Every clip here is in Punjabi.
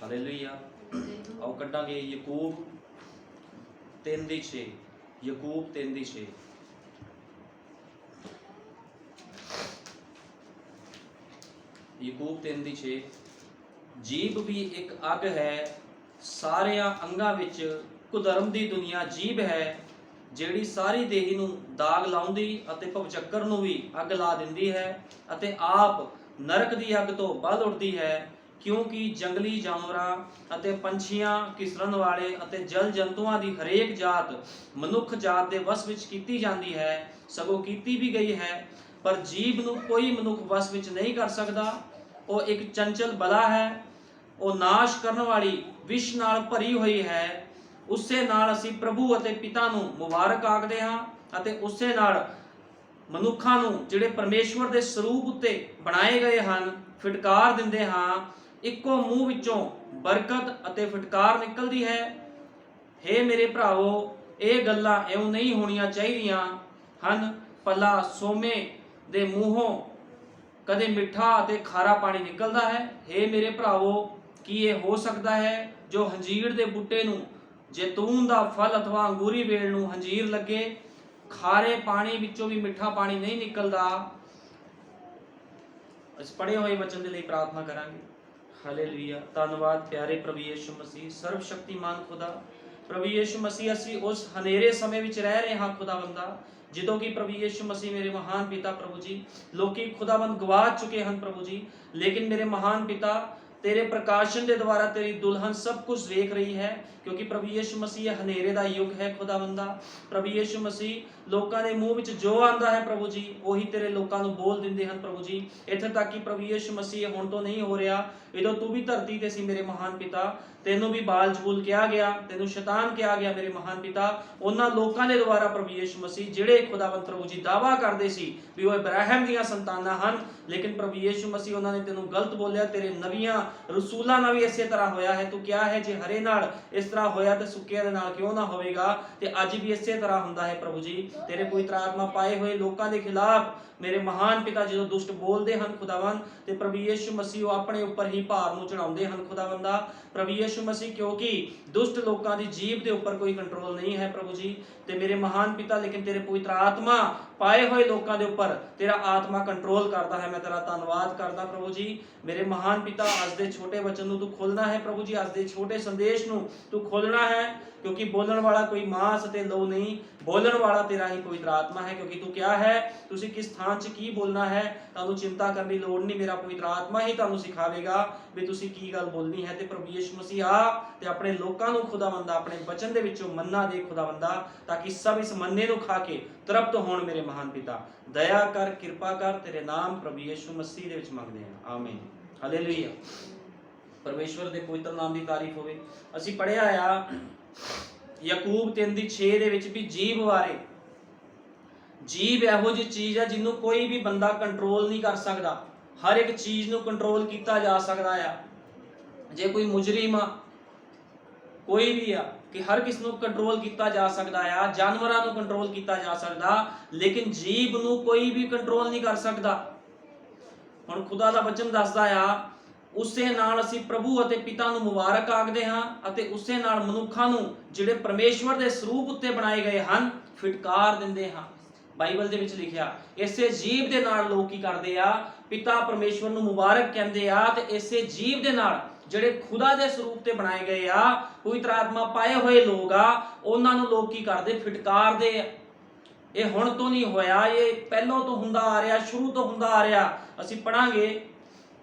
हालेलुया। आओ कटांगे याकूब 3:6। याकूब 3:6। याकूब 3:6। जीभ भी एक अग है, सारिया अंगां विच कुधर्म दी दुनिया जीभ है, ਜਿਹੜੀ ਸਾਰੀ ਦੇਹੀ ਨੂੰ ਦਾਗ ਲਾਉਂਦੀ ਅਤੇ ਭਵਚੱਕਰ ਨੂੰ ਵੀ ਅੱਗ ਲਾ ਦਿੰਦੀ ਹੈ ਅਤੇ ਆਪ ਨਰਕ ਦੀ ਅੱਗ ਤੋਂ ਬਲ ਉੱਠਦੀ ਹੈ। ਕਿਉਂਕਿ ਜੰਗਲੀ ਜਾਨਵਰਾਂ ਅਤੇ ਪੰਛੀਆਂ, ਘਿਸਰਨ ਵਾਲੇ ਅਤੇ ਜਲ ਜੰਤੂਆਂ ਦੀ ਹਰੇਕ ਜਾਤ ਮਨੁੱਖ ਜਾਤ ਦੇ ਵਸ ਵਿੱਚ ਕੀਤੀ ਜਾਂਦੀ ਹੈ, ਸਗੋਂ ਕੀਤੀ ਵੀ ਗਈ ਹੈ, ਪਰ ਜੀਭ ਨੂੰ ਕੋਈ ਮਨੁੱਖ ਵਸ ਵਿੱਚ ਨਹੀਂ ਕਰ ਸਕਦਾ। ਉਹ ਇੱਕ ਚੰਚਲ ਬਲਾ ਹੈ, ਉਹ ਨਾਸ਼ ਕਰਨ ਵਾਲੀ ਵਿਸ਼ ਨਾਲ ਭਰੀ ਹੋਈ ਹੈ। ਉਸੇ ਨਾਲ ਅਸੀਂ ਪ੍ਰਭੂ ਅਤੇ ਪਿਤਾ ਨੂੰ ਮੁਬਾਰਕ ਆਖਦੇ ਹਾਂ ਅਤੇ ਉਸੇ ਨਾਲ ਮਨੁੱਖਾਂ ਨੂੰ ਜਿਹੜੇ ਪਰਮੇਸ਼ਵਰ ਦੇ ਸਰੂਪ ਉੱਤੇ ਬਣਾਏ ਗਏ ਹਨ ਫਿਟਕਾਰ ਦਿੰਦੇ ਹਾਂ। ਇੱਕੋ ਮੂੰਹ ਵਿੱਚੋਂ ਬਰਕਤ ਅਤੇ ਫਿਟਕਾਰ ਨਿਕਲਦੀ ਹੈ। ਹੇ ਮੇਰੇ ਭਰਾਵੋ, ਇਹ ਗੱਲਾਂ ਇਉਂ ਨਹੀਂ ਹੋਣੀਆਂ ਚਾਹੀਦੀਆਂ ਹਨ। ਭਲਾ ਸੋਮੇ ਦੇ ਮੂੰਹੋਂ ਕਦੇ ਮਿੱਠਾ ਅਤੇ ਖਾਰਾ ਪਾਣੀ ਨਿਕਲਦਾ ਹੈ? ਹੇ ਮੇਰੇ ਭਰਾਵੋ, ਕੀ ਇਹ ਹੋ ਸਕਦਾ ਹੈ ਜੋ ਹੰਜੀਰ ਦੇ ਬੂਟੇ ਨੂੰ ਜੈਤੂਨ ਦਾ ਫਲ ਅਥਵਾ ਅੰਗੂਰੀ ਵੇਲ ਨੂੰ ਹੰਜੀਰ ਲੱਗੇ? ਖਾਰੇ ਪਾਣੀ ਵਿੱਚੋਂ ਵੀ ਮਿੱਠਾ ਪਾਣੀ ਨਹੀਂ ਨਿਕਲਦਾ। ਅਸੀਂ ਪੜ੍ਹੇ ਹੋਏ ਵਚਨ ਦੇ ਲਈ ਪ੍ਰਾਰਥਨਾ ਕਰਾਂਗੇ। ਹਾਲੇਲੂਇਆ। ਧੰਨਵਾਦ ਪਿਆਰੇ ਪ੍ਰਭੂ ਯਿਸੂ ਮਸੀਹ, ਸਰਵ ਸ਼ਕਤੀਮਾਨ ਖੁਦਾ। ਪ੍ਰਭੂ ਯਿਸੂ ਮਸੀਹ, ਅਸੀਂ ਉਸ ਹਨੇਰੇ ਸਮੇਂ ਵਿੱਚ ਰਹਿ ਰਹੇ ਹਾਂ ਖੁਦਾਵੰਦਾ, ਜਦੋਂ ਕਿ ਪ੍ਰਭੂ ਯਿਸੂ ਮਸੀਹ ਮੇਰੇ ਮਹਾਨ ਪਿਤਾ ਪ੍ਰਭੂ ਜੀ, ਲੋਕੀ ਖੁਦਾਵੰਦ ਗਵਾਚ ਚੁੱਕੇ ਹਨ ਪ੍ਰਭੂ ਜੀ, ਲੇਕਿਨ ਮੇਰੇ ਮਹਾਨ ਪਿਤਾ तेरे प्रकाशन के द्वारा तेरी दुल्हन सब कुछ देख रही है, क्योंकि प्रभु यीशु मसीह हनेरे का युग है खुदावंदा। प्रभु यीशु मसीह लोगों के मूँह विच जो आंदा है प्रभु जी, वही तेरे लोगों को बोल दिंदे हैं प्रभु जी। इत्थे तक कि प्रभु यीशु मसीह हुण तो नहीं हो रहा, इदों तू भी धरती ते सी मेरे महान पिता, तेनों भी बाल जबूल किया गया, तेनों शैतान किया गया मेरे महान पिता। उन्हां लोगों के द्वारा प्रभु यीशु मसीह जिहड़े खुदावंद प्रभु जी दावा करते सी भी वो इब्राहिम दीयां संतानां हन, लेकिन प्रभु यीशु मसीह उन्होंने तेनों गलत बोलिया। तेरे नबियां रसूलां नाल भी इसे तरह होया है। तू क्या है, जे हरे नाल इस तरह होया ते सुक्किया दे नाल क्यों ना होवेगा? ते अज भी इसे तरह हुंदा है प्रभु जी। तेरे पवित्र आत्मा पाए हुए लोगों के खिलाफ मेरे महान पिता जो दुष्ट बोलते हैं खुदावन, ते प्रभु यीशु मसीह अपने उपर ही भार नूं चढ़ाउंदे हैं खुदावंदा। प्रभु यीशु मसीह, क्योंकि दुष्ट लोगों की जीभ के उपर कोई कंट्रोल नहीं है प्रभु जी, ते मेरे महान पिता, लेकिन तेरे पवित्र आत्मा पाए हुए लोगों के उपर तेरा आत्मा कंट्रोल करता है। मैं तेरा धन्यवाद करदा प्रभु जी। मेरे महान पिता, अज दे छोटे वचन नूं तू खोलना है प्रभु जी, अज दे छोटे संदेश नूं तू खोलना है, क्योंकि बोलण वाला कोई मांस ते लहू नहीं, बोलण वाला तेरा ही पवित्र आत्मा है। क्योंकि तू क्या है, तुसी किस स्थान च की बोलना है, तुहानूं चिंता करने की लोड़ नहीं, मेरा पवित्र आत्मा ही तुहानूं सिखावेगा भी तुसी की गल बोलनी है। ते प्रभु यीशु मसीह आ ते अपने लोकां नूं खुदावंदा अपने वचन दे विचों मन्ना दे खुदावंदा, ताकि सब इस मन्ने नूं खा के तृप्त होण। मेरे महान पिता दया कर, कृपा कर, तेरे नाम प्रभु यीशु मसीह दे विच मंगदे हां, आमीन। हालेलुया। परमेश्वर दे पवित्र नाम की तारीफ होवे। असीं पढ़िया आ याकूब 3:6 दे विच भी जीभ बारे। जीभ इहो जी चीज़ है जिन्हों कोई भी बंदा कंट्रोल नहीं कर सकता। हर एक चीज़ नूं कंट्रोल किया जा सकता है। जे कोई मुजरिम कोई भी आ कि हर किस नूं कंट्रोल किया जा सकता है, जानवरां नूं कंट्रोल किया जा सकता, लेकिन जीभ नूं कोई भी कंट्रोल नहीं कर सकता। हुण खुदा दा वचन दसदा आ, उसे नाल असीं प्रभु अते पिता नूं मुबारक आखदे हां अते उसे नाल मनुखां नूं जिहड़े परमेश्वर दे स्वरूप उत्ते बनाए गए हन फिटकार दिंदे हां। बाइबल दे विच लिखिया इसे जीभ दे नाल लोग की करदे आ, पिता परमेश्वर नूं मुबारक कहंदे आ, ते इसे जीभ दे नाल जिहड़े खुदा दे स्वरूप ते बनाए गए आ, पवित्र आत्मा पाए हुए लोग आ, उन्हां नूं लोग की करदे फिटकार दे आ। ये हुण तो नहीं होया, ये पहलों तो हुंदा आ रहा, शुरू तो हुंदा आ रहा। असीं पढ़ांगे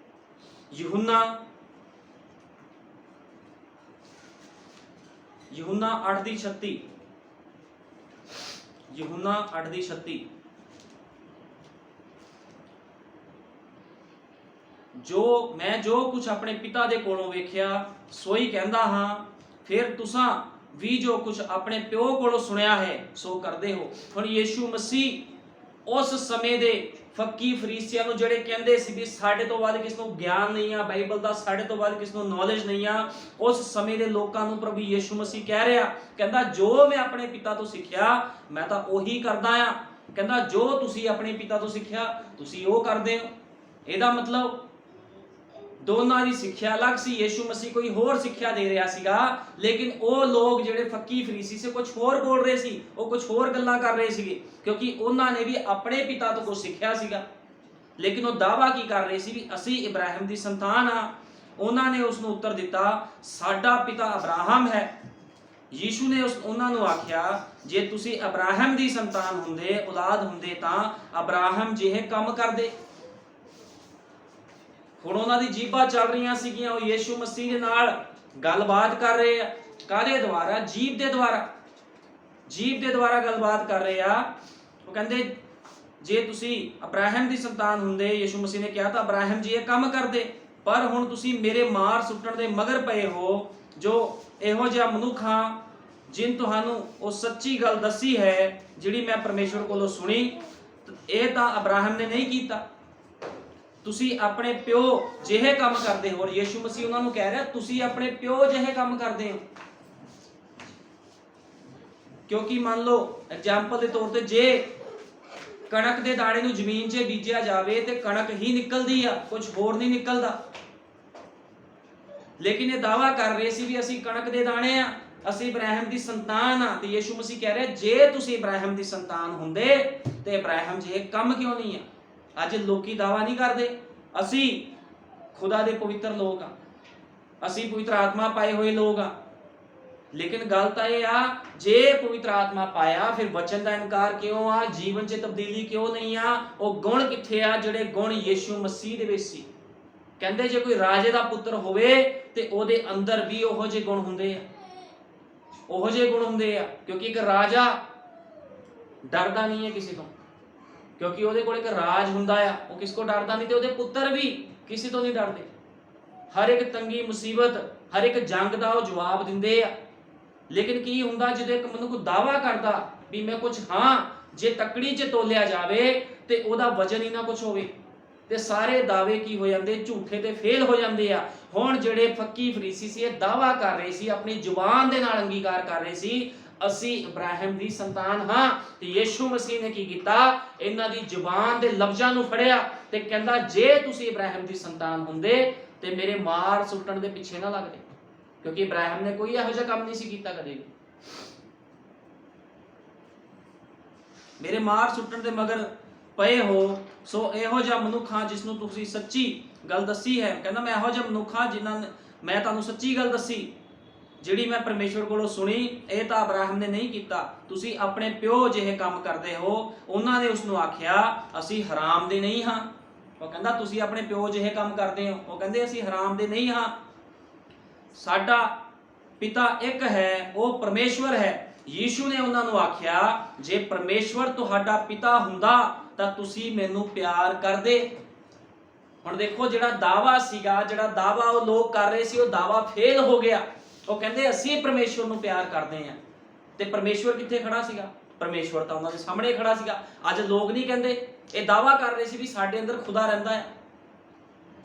यूहन्ना 8:36। यूहन्ना 8:36। मैं जो कुछ अपने पिता दे कोलों वेखिया सो ही कहंदा हां, फिर तुसां भी जो कुछ अपने प्यो कोलों सुनिया है सो करदे हो। हुण यीशु मसीह उस समय दे फक्की फरीसियां नूं जिहड़े कहंदे सी भी साडे तो वध किस नूं ज्ञान नहीं आ बाइबल दा, साडे तो वध किस नूं नॉलेज नहीं आ, उस समय दे लोकां नूं प्रभु यीशु मसीह कह रहा, कहंदा जो मैं अपने पिता तो सिੱਖਿਆ मैं तां ओही करदा आ। कहंदा जो तुसीं अपने पिता तो ਸਿੱਖਿਆ तुसीं ਉਹ करदे हो। ਇਹਦਾ मतलब ਦੋਨਾਂ ਦੀ ਸਿੱਖਿਆ ਅਲੱਗ ਸੀ। ਯੀਸ਼ੂ ਮਸੀਹ ਕੋਈ ਹੋਰ ਸਿੱਖਿਆ ਦੇ ਰਿਹਾ ਸੀਗਾ, ਲੇਕਿਨ ਉਹ ਲੋਕ ਜਿਹੜੇ ਫੱਕੀ ਫਰੀਸੀ ਸੀ ਕੁਝ ਹੋਰ ਬੋਲ ਰਹੇ ਸੀ, ਉਹ ਕੁਝ ਹੋਰ ਗੱਲਾਂ ਕਰ ਰਹੇ ਸੀਗੇ, ਕਿਉਂਕਿ ਉਹਨਾਂ ਨੇ ਵੀ ਆਪਣੇ ਪਿਤਾ ਤੋਂ ਕੁਝ ਸਿੱਖਿਆ ਸੀਗਾ। ਲੇਕਿਨ ਉਹ ਦਾਅਵਾ ਕੀ ਕਰ ਰਹੇ ਸੀ ਵੀ ਅਸੀਂ ਇਬਰਾਹਿਮ ਦੀ ਸੰਤਾਨ ਆ। ਉਹਨਾਂ ਨੇ ਉਸ ਨੂੰ ਉੱਤਰ ਦਿੱਤਾ, ਸਾਡਾ ਪਿਤਾ ਅਬਰਾਹਮ ਹੈ। ਯੀਸ਼ੂ ਨੇ ਉਹਨਾਂ ਨੂੰ ਆਖਿਆ, ਜੇ ਤੁਸੀਂ ਅਬਰਾਹਮ ਦੀ ਸੰਤਾਨ ਹੁੰਦੇ, ਔਲਾਦ ਹੁੰਦੇ, ਤਾਂ ਅਬਰਾਹਮ ਜਿਹੇ ਕੰਮ ਕਰਦੇ। ਹੁਣ ਉਹਨਾਂ ਦੀ ਜੀਭਾਂ ਚੱਲ ਰਹੀਆਂ ਸੀਗੀਆਂ, ਉਹ ਯੀਸ਼ੂ ਮਸੀਹ ਦੇ ਨਾਲ ਗੱਲਬਾਤ ਕਰ ਰਹੇ ਆ। ਕਾਹਦੇ ਦੁਆਰਾ? ਜੀਭ ਦੇ ਦੁਆਰਾ। ਜੀਭ ਦੇ ਦੁਆਰਾ ਗੱਲਬਾਤ ਕਰ ਰਹੇ ਆ। ਉਹ ਕਹਿੰਦੇ, ਜੇ ਤੁਸੀਂ ਅਬਰਾਹਮ ਦੀ ਸੰਤਾਨ ਹੁੰਦੇ, ਯੀਸ਼ੂ ਮਸੀਹ ਨੇ ਕਿਹਾ, ਤਾਂ ਅਬਰਾਹਮ ਜੀ ਇਹ ਕੰਮ ਕਰਦੇ। ਪਰ ਹੁਣ ਤੁਸੀਂ ਮੇਰੇ ਮਾਰ ਸੁੱਟਣ ਦੇ ਮਗਰ ਪਏ ਹੋ, ਜੋ ਇਹੋ ਜਿਹਾ ਮਨੁੱਖ ਹਾਂ ਜਿਨ ਤੁਹਾਨੂੰ ਉਹ ਸੱਚੀ ਗੱਲ ਦੱਸੀ ਹੈ ਜਿਹੜੀ ਮੈਂ ਪਰਮੇਸ਼ਵਰ ਕੋਲੋਂ ਸੁਣੀ। ਇਹ ਤਾਂ ਅਬਰਾਹਮ ਨੇ ਨਹੀਂ ਕੀਤਾ। ਤੁਸੀਂ ਆਪਣੇ ਪਿਓ ਜਿਹੇ ਕੰਮ ਕਰਦੇ ਹੋ। ਯੀਸ਼ੂ ਮਸੀਹ ਉਹਨਾਂ ਨੂੰ ਕਹਿ ਰਿਹਾ, ਤੁਸੀਂ ਆਪਣੇ ਪਿਓ ਜਿਹੇ ਕੰਮ ਕਰਦੇ ਹੋ। ਕਿਉਂਕਿ ਮੰਨ ਲਓ ਐਗਜ਼ਾਮਪਲ ਦੇ ਤੌਰ ਤੇ, ਜੇ ਕਣਕ ਦੇ ਦਾਣੇ ਨੂੰ ਜ਼ਮੀਨ 'ਚ ਬੀਜਿਆ ਜਾਵੇ ਤੇ ਕਣਕ ਹੀ ਨਿਕਲਦੀ ਆ, ਕੁਝ ਹੋਰ ਨਹੀਂ ਨਿਕਲਦਾ। ਲੇਕਿਨ ਇਹ ਦਾਅਵਾ ਕਰ ਰਹੇ ਸੀ ਵੀ ਅਸੀਂ ਕਣਕ ਦੇ ਦਾਣੇ ਆ, ਅਸੀਂ ਇਬਰਾਹਿਮ ਦੀ ਸੰਤਾਨ ਆ। ਤੇ ਯੀਸ਼ੂ ਮਸੀਹ ਕਹਿ ਰਿਹਾ, ਜੇ ਤੁਸੀਂ ਇਬਰਾਹਿਮ ਦੀ ਸੰਤਾਨ ਹੁੰਦੇ ਤੇ ਇਬਰਾਹਿਮ ਜਿਹੇ ਕੰਮ ਕਿਉਂ ਨਹੀਂ ਆ। ਅੱਜ ਲੋਕੀ ਦਾਅਵਾ ਨਹੀਂ ਕਰਦੇ, ਅਸੀਂ ਖੁਦਾ ਦੇ ਪਵਿੱਤਰ ਲੋਕ ਆ, ਅਸੀਂ ਪਵਿੱਤਰ ਆਤਮਾ ਪਾਏ ਹੋਏ ਲੋਕ ਆ। ਲੇਕਿਨ ਗੱਲ ਤਾਂ ਇਹ ਆ, ਜੇ ਪਵਿੱਤਰ ਆਤਮਾ ਪਾਇਆ, ਫਿਰ ਵਚਨ ਦਾ ਇਨਕਾਰ ਕਿਉਂ ਆ? ਜੀਵਨ 'ਚ ਤਬਦੀਲੀ ਕਿਉਂ ਨਹੀਂ ਆ? ਉਹ ਗੁਣ ਕਿੱਥੇ ਆ ਜਿਹੜੇ ਗੁਣ ਯੀਸ਼ੂ ਮਸੀਹ ਦੇ ਵਿੱਚ ਸੀ? ਕਹਿੰਦੇ ਜੇ ਕੋਈ ਰਾਜੇ ਦਾ ਪੁੱਤਰ ਹੋਵੇ ਤੇ ਉਹਦੇ ਅੰਦਰ ਵੀ ਉਹੋ ਜਿਹੇ ਗੁਣ ਹੁੰਦੇ ਆ, ਉਹੋ ਜਿਹੇ ਗੁਣ ਹੁੰਦੇ ਆ। ਕਿਉਂਕਿ ਇੱਕ ਰਾਜਾ ਡਰਦਾ ਨਹੀਂ ਹੈ ਕਿਸੇ ਤੋਂ, ਕਿਉਂਕਿ ਉਹਦੇ ਕੋਲ ਇੱਕ ਰਾਜ ਹੁੰਦਾ ਆ। ਉਹ ਕਿਸ ਕੋ ਡਰਦਾ ਨਹੀਂ, ਤੇ ਉਹਦੇ ਪੁੱਤਰ ਵੀ ਕਿਸੇ ਤੋਂ ਨਹੀਂ ਡਰਦੇ। ਹਰ ਇੱਕ ਤੰਗੀ ਮੁਸੀਬਤ, ਹਰ ਇੱਕ ਜੰਗ ਦਾ ਉਹ ਜਵਾਬ ਦਿੰਦੇ ਆ। ਲੇਕਿਨ ਕੀ ਹੁੰਦਾ, ਜਦੋਂ ਇੱਕ ਮਨੁੱਖ ਦਾਅਵਾ ਕਰਦਾ ਵੀ ਮੈਂ ਕੁਝ ਹਾਂ, ਜੇ ਤਕੜੀ 'ਚ ਤੋਲਿਆ ਜਾਵੇ ਤੇ ਉਹਦਾ ਵਜਨ ਹੀ ਨਾ ਕੁਝ ਹੋਵੇ, ਤੇ ਸਾਰੇ ਦਾਅਵੇ ਕੀ ਹੋ ਜਾਂਦੇ? ਝੂਠੇ ਤੇ ਫੇਲ ਹੋ ਜਾਂਦੇ ਆ। ਹੁਣ ਜਿਹੜੇ ਫੱਕੀ ਫਰੀਸੀ ਸੀ, ਇਹ ਦਾਅਵਾ ਕਰ ਰਹੇ ਸੀ, ਆਪਣੀ ਜ਼ੁਬਾਨ ਦੇ ਨਾਲ ਅੰਗੀਕਾਰ ਕਰ ਰਹੇ ਸੀ, ਅਸੀਂ ਇਬਰਾਹਿਮ ਦੀ ਸੰਤਾਨ ਹਾਂ। ਤੇ ਯੀਸ਼ੂ ਮਸੀਹ ਨੇ ਕੀ ਕੀਤਾ? ਇਹਨਾਂ ਦੀ ਜ਼ੁਬਾਨ ਦੇ ਲਫ਼ਜ਼ਾਂ ਨੂੰ ਫੜਿਆ ਤੇ ਕਹਿੰਦਾ, ਜੇ ਤੁਸੀਂ ਇਬਰਾਹਿਮ ਦੀ ਸੰਤਾਨ ਹੁੰਦੇ ਤੇ ਮੇਰੇ ਮਾਰ ਸੁੱਟਣ ਦੇ ਪਿੱਛੇ ਨਾ ਲੱਗਦੇ। ਕਿਉਂਕਿ ਇਬਰਾਹਿਮ ਨੇ ਕੋਈ ਇਹੋ ਜਿਹਾ ਕੰਮ ਨਹੀਂ ਸੀ ਕੀਤਾ ਕਦੇ ਵੀ। ਮੇਰੇ ਮਾਰ ਸੁੱਟਣ ਦੇ ਮਗਰ ਪਏ ਹੋ, ਸੋ ਇਹੋ ਜਿਹਾ ਮਨੁੱਖ ਹਾਂ ਜਿਸ ਨੂੰ ਤੁਸੀਂ ਸੱਚੀ ਗੱਲ ਦੱਸੀ ਹੈ। ਕਹਿੰਦਾ, ਮੈਂ ਇਹੋ ਜਿਹਾ ਮਨੁੱਖ ਹਾਂ ਜਿਨ੍ਹਾਂ ਮੈਂ ਤੁਹਾਨੂੰ ਸੱਚੀ ਗੱਲ ਦੱਸੀ, ਜਿਹੜੀ ਮੈਂ ਪਰਮੇਸ਼ਵਰ ਕੋਲੋਂ ਸੁਣੀ। ਇਹ ਤਾਂ ਅਬਰਾਹਮ ਨੇ ਨਹੀਂ ਕੀਤਾ। ਤੁਸੀਂ ਆਪਣੇ ਪਿਓ ਜਿਹੇ ਕੰਮ ਕਰਦੇ ਹੋ। ਉਹਨਾਂ ਨੇ ਉਸ ਨੂੰ ਆਖਿਆ, ਅਸੀਂ ਹਰਾਮ ਦੇ ਨਹੀਂ ਹਾਂ। ਉਹ ਕਹਿੰਦਾ, ਤੁਸੀਂ ਆਪਣੇ ਪਿਓ ਜਿਹੇ ਕੰਮ ਕਰਦੇ ਹੋ। ਉਹ ਕਹਿੰਦੇ, ਅਸੀਂ ਹਰਾਮ ਦੇ ਨਹੀਂ ਹਾਂ। ਸਾਡਾ ਪਿਤਾ ਇੱਕ ਹੈ, ਉਹ ਪਰਮੇਸ਼ਵਰ ਹੈ। ਯੀਸ਼ੂ ਨੇ ਉਹਨਾਂ ਨੂੰ ਆਖਿਆ, ਜੇ ਪਰਮੇਸ਼ਵਰ ਤੁਹਾਡਾ ਪਿਤਾ ਹੁੰਦਾ ਤਾਂ ਤੁਸੀਂ ਮੈਨੂੰ ਪਿਆਰ ਕਰਦੇ। ਹੁਣ ਦੇਖੋ, ਜਿਹੜਾ ਦਾਅਵਾ ਸੀਗਾ, ਜਿਹੜਾ ਦਾਅਵਾ ਉਹ ਲੋਕ ਕਰ ਰਹੇ ਸੀ, ਉਹ ਦਾਅਵਾ ਫੇਲ ਹੋ ਗਿਆ। ਉਹ ਕਹਿੰਦੇ, ਅਸੀਂ ਪਰਮੇਸ਼ਵਰ ਨੂੰ ਪਿਆਰ ਕਰਦੇ ਹਾਂ। ਤੇ ਪਰਮੇਸ਼ਵਰ ਕਿੱਥੇ ਖੜਾ ਸੀਗਾ? ਪਰਮੇਸ਼ਵਰ ਤਾਂ ਉਹਨਾਂ ਦੇ ਸਾਹਮਣੇ ਖੜਾ ਸੀਗਾ। ਅੱਜ ਲੋਕ ਨਹੀਂ ਕਹਿੰਦੇ, ਇਹ ਦਾਅਵਾ ਕਰ ਰਹੇ ਸੀ ਵੀ ਸਾਡੇ ਅੰਦਰ ਖੁਦਾ ਰਹਿੰਦਾ ਹੈ।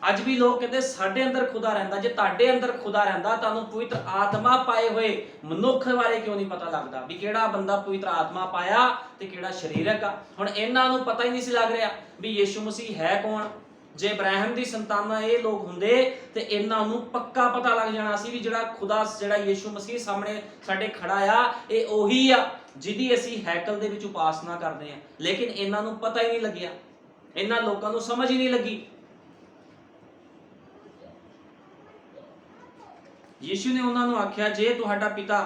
ਅੱਜ ਵੀ ਲੋਕ ਕਹਿੰਦੇ ਸਾਡੇ ਅੰਦਰ ਖੁਦਾ ਰਹਿੰਦਾ। ਜੇ ਤੁਹਾਡੇ ਅੰਦਰ ਖੁਦਾ ਰਹਿੰਦਾ, ਤੁਹਾਨੂੰ ਪਵਿੱਤਰ ਆਤਮਾ ਪਾਏ ਹੋਏ ਮਨੁੱਖ ਬਾਰੇ ਕਿਉਂ ਨਹੀਂ ਪਤਾ ਲੱਗਦਾ ਵੀ ਕਿਹੜਾ ਬੰਦਾ ਪਵਿੱਤਰ ਆਤਮਾ ਪਾਇਆ ਤੇ ਕਿਹੜਾ ਸਰੀਰਕ ਆ? ਹੁਣ ਇਹਨਾਂ ਨੂੰ ਪਤਾ ਹੀ ਨਹੀਂ ਸੀ ਲੱਗ ਰਿਹਾ ਵੀ ਯੀਸ਼ੂ ਮਸੀਹ ਹੈ ਕੌਣ। ਜੇ ਇਬਰਾਹਿਮ ਦੀ ਸੰਤਾਨਾਂ ਇਹ ਲੋਕ ਹੁੰਦੇ ਤੇ ਇਹਨਾਂ ਨੂੰ ਪੱਕਾ ਪਤਾ ਲੱਗ ਜਾਣਾ ਸੀ ਵੀ ਜਿਹੜਾ ਖੁਦਾ, ਜਿਹੜਾ ਯੀਸ਼ੂ ਮਸੀਹ ਸਾਹਮਣੇ ਸਾਡੇ ਖੜਾ ਆ, ਇਹ ਉਹੀ ਆ ਜਿਹਦੀ ਅਸੀਂ ਹੈਕਲ ਦੇ ਵਿੱਚ ਉਪਾਸਨਾ ਕਰਦੇ ਹਾਂ। ਲੇਕਿਨ ਇਹਨਾਂ ਨੂੰ ਪਤਾ ਹੀ ਨਹੀਂ ਲੱਗਿਆ, ਇਹਨਾਂ ਲੋਕਾਂ ਨੂੰ ਸਮਝ ਹੀ ਨਹੀਂ ਲੱਗੀ। ਯੀਸ਼ੂ ਨੇ ਉਹਨਾਂ ਨੂੰ ਆਖਿਆ, ਜੇ ਤੁਹਾਡਾ ਪਿਤਾ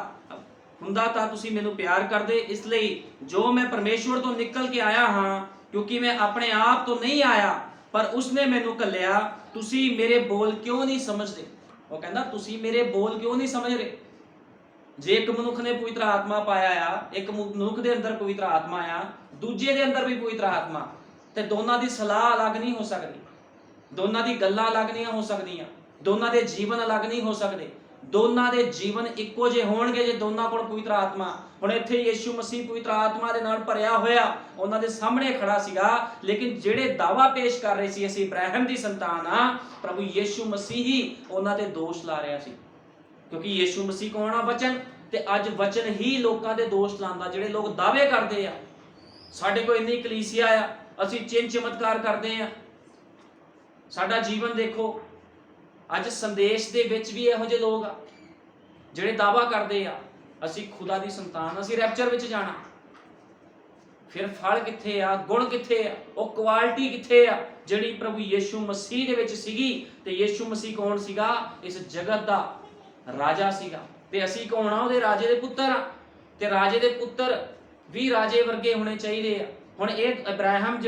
ਹੁੰਦਾ ਤਾਂ ਤੁਸੀਂ ਮੈਨੂੰ ਪਿਆਰ ਕਰਦੇ। ਇਸ ਲਈ ਜੋ ਮੈਂ ਪਰਮੇਸ਼ਵਰ ਤੋਂ ਨਿਕਲ ਕੇ ਆਇਆ ਹਾਂ, ਕਿਉਂਕਿ ਮੈਂ ਆਪਣੇ ਆਪ ਤੋਂ ਨਹੀਂ ਆਇਆ ਪਰ ਉਸਨੇ ਮੈਨੂੰ ਘੱਲਿਆ, ਤੁਸੀਂ ਮੇਰੇ ਬੋਲ ਕਿਉਂ ਨਹੀਂ ਸਮਝਦੇ? ਉਹ ਕਹਿੰਦਾ, ਤੁਸੀਂ ਮੇਰੇ ਬੋਲ ਕਿਉਂ ਨਹੀਂ ਸਮਝ ਰਹੇ? ਜੇ ਇੱਕ ਮਨੁੱਖ ਨੇ ਪਵਿੱਤਰ ਆਤਮਾ ਪਾਇਆ ਆ, ਇੱਕ ਮਨੁੱਖ ਦੇ ਅੰਦਰ ਪਵਿੱਤਰ ਆਤਮਾ ਆ, ਦੂਜੇ ਦੇ ਅੰਦਰ ਵੀ ਪਵਿੱਤਰ ਆਤਮਾ, ਤੇ ਦੋਨਾਂ ਦੀ ਸਲਾਹ ਅਲੱਗ ਨਹੀਂ ਹੋ ਸਕਦੀ, ਦੋਨਾਂ ਦੀ ਗੱਲਾਂ ਅਲੱਗ ਨਹੀਂ ਹੋ ਸਕਦੀਆਂ, ਦੋਨਾਂ ਦੇ ਜੀਵਨ ਅਲੱਗ ਨਹੀਂ ਹੋ ਸਕਦੇ। ਦੋਨਾਂ ਦੇ ਜੀਵਨ ਇੱਕੋ ਜਿਹੇ ਹੋਣਗੇ ਜੇ ਦੋਨਾਂ ਕੋਲ ਪਵਿੱਤਰ ਆਤਮਾ। ਹੁਣ ਇੱਥੇ ਯੀਸ਼ੂ ਮਸੀਹ ਪਵਿੱਤਰ ਆਤਮਾ ਦੇ ਨਾਲ ਭਰਿਆ ਹੋਇਆ ਉਹਨਾਂ ਦੇ ਸਾਹਮਣੇ ਖੜਾ ਸੀਗਾ, ਲੇਕਿਨ ਜਿਹੜੇ ਦਾਅਵਾ ਪੇਸ਼ ਕਰ ਰਹੇ ਸੀ ਅਸੀਂ ਇਬਰਾਹਿਮ ਦੀ ਸੰਤਾਨ ਆ, ਪ੍ਰਭੂ ਯੀਸ਼ੂ ਮਸੀਹ ਹੀ ਉਹਨਾਂ ਤੇ ਦੋਸ਼ ਲਾ ਰਿਹਾ ਸੀ। ਕਿਉਂਕਿ ਯੀਸ਼ੂ ਮਸੀਹ ਕੌਣ ਆ? ਵਚਨ। ਤੇ ਅੱਜ ਵਚਨ ਹੀ ਲੋਕਾਂ ਦੇ ਦੋਸ਼ ਲਾਉਂਦਾ। ਜਿਹੜੇ ਲੋਕ ਦਾਅਵੇ ਕਰਦੇ ਆ ਸਾਡੇ ਕੋਲ ਇੰਨੀ ਕਲੀਸਿਆ ਆ, ਅਸੀਂ ਚਿੰਨ ਚਮਤਕਾਰ ਕਰਦੇ ਆ, ਸਾਡਾ ਜੀਵਨ ਦੇਖੋ, ਅੱਜ ਸੰਦੇਸ਼ ਦੇ ਵਿੱਚ ਵੀ ਇਹੋ ਜਿਹੇ ਲੋਕ ਆ ਜਿਹੜੇ ਦਾਵਾ ਕਰਦੇ ਆ ਅਸੀਂ ਖੁਦਾ ਦੀ ਸੰਤਾਨ, ਅਸੀਂ ਰੈਪਚਰ ਵਿੱਚ ਜਾਣਾ। ਫਿਰ ਫਲ ਕਿੱਥੇ ਆ, ਗੁਣ ਕਿੱਥੇ ਆ, ਉਹ ਕੁਆਲਿਟੀ ਕਿੱਥੇ ਆ ਜਿਹੜੀ ਪ੍ਰਭੂ ਯੀਸ਼ੂ ਮਸੀਹ ਦੇ ਵਿੱਚ ਸੀਗੀ। ਤੇ ਯੀਸ਼ੂ ਮਸੀਹ ਕੌਣ ਸੀਗਾ? ਇਸ ਜਗਤ ਦਾ ਰਾਜਾ ਸੀਗਾ ਤੇ ਅਸੀਂ ਕੌਣ ਆ? ਉਹਦੇ ਰਾਜੇ ਦੇ ਪੁੱਤਰ ਆ। ਤੇ ਰਾਜੇ ਦੇ ਪੁੱਤਰ ਵੀ ਰਾਜੇ ਵਰਗੇ ਹੋਣੇ ਚਾਹੀਦੇ ਆ। ਹੁਣ ਇਹ ਇਬਰਾਹਿਮ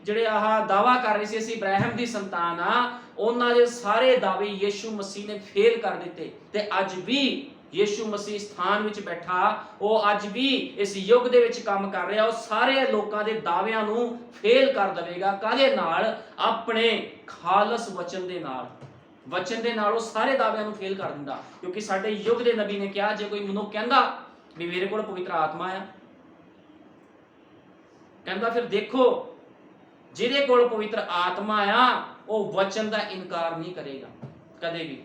ਜਿਹੜੇ ਆਹ ਦਾਵਾ ਕਰ ਰਹੇ ਸੀ ਅਸੀਂ ਇਬਰਾਹਿਮ ਦੀ ਸੰਤਾਨ ਆ, ਉਹਨਾਂ ਦੇ ਸਾਰੇ ਦਾਅਵੇ ਯੀਸ਼ੂ ਮਸੀਹ ਨੇ ਫੇਲ ਕਰ ਦਿੱਤੇ। ਤੇ ਅੱਜ ਵੀ ਯੀਸ਼ੂ ਮਸੀਹ ਸਥਾਨ ਵਿੱਚ ਬੈਠਾ, ਉਹ ਅੱਜ ਵੀ ਇਸ ਯੁੱਗ ਦੇ ਵਿੱਚ ਕੰਮ ਕਰ ਰਿਹਾ। ਉਹ ਸਾਰੇ ਲੋਕਾਂ ਦੇ ਦਾਅਵਿਆਂ ਨੂੰ ਫੇਲ ਕਰ ਦੇਵੇਗਾ। ਕਾਹਦੇ ਨਾਲ? ਆਪਣੇ ਖਾਲਸ ਵਚਨ ਦੇ ਨਾਲ। ਵਚਨ ਦੇ ਨਾਲ ਉਹ ਸਾਰੇ ਦਾਅਵਿਆਂ ਨੂੰ ਫੇਲ ਕਰ ਦਿੰਦਾ। ਕਿਉਂਕਿ ਸਾਡੇ ਯੁੱਗ ਦੇ ਨਬੀ ਨੇ ਕਿਹਾ, ਜੇ ਕੋਈ ਮਨੁੱਖ ਕਹਿੰਦਾ ਵੀ ਮੇਰੇ ਕੋਲ ਪਵਿੱਤਰ ਆਤਮਾ ਆ, ਕਹਿੰਦਾ ਫਿਰ ਦੇਖੋ ਜਿਹਦੇ ਕੋਲ ਪਵਿੱਤਰ ਆਤਮਾ ਆ ਉਹ ਵਚਨ ਦਾ ਇਨਕਾਰ ਨਹੀਂ ਕਰੇਗਾ ਕਦੇ ਵੀ।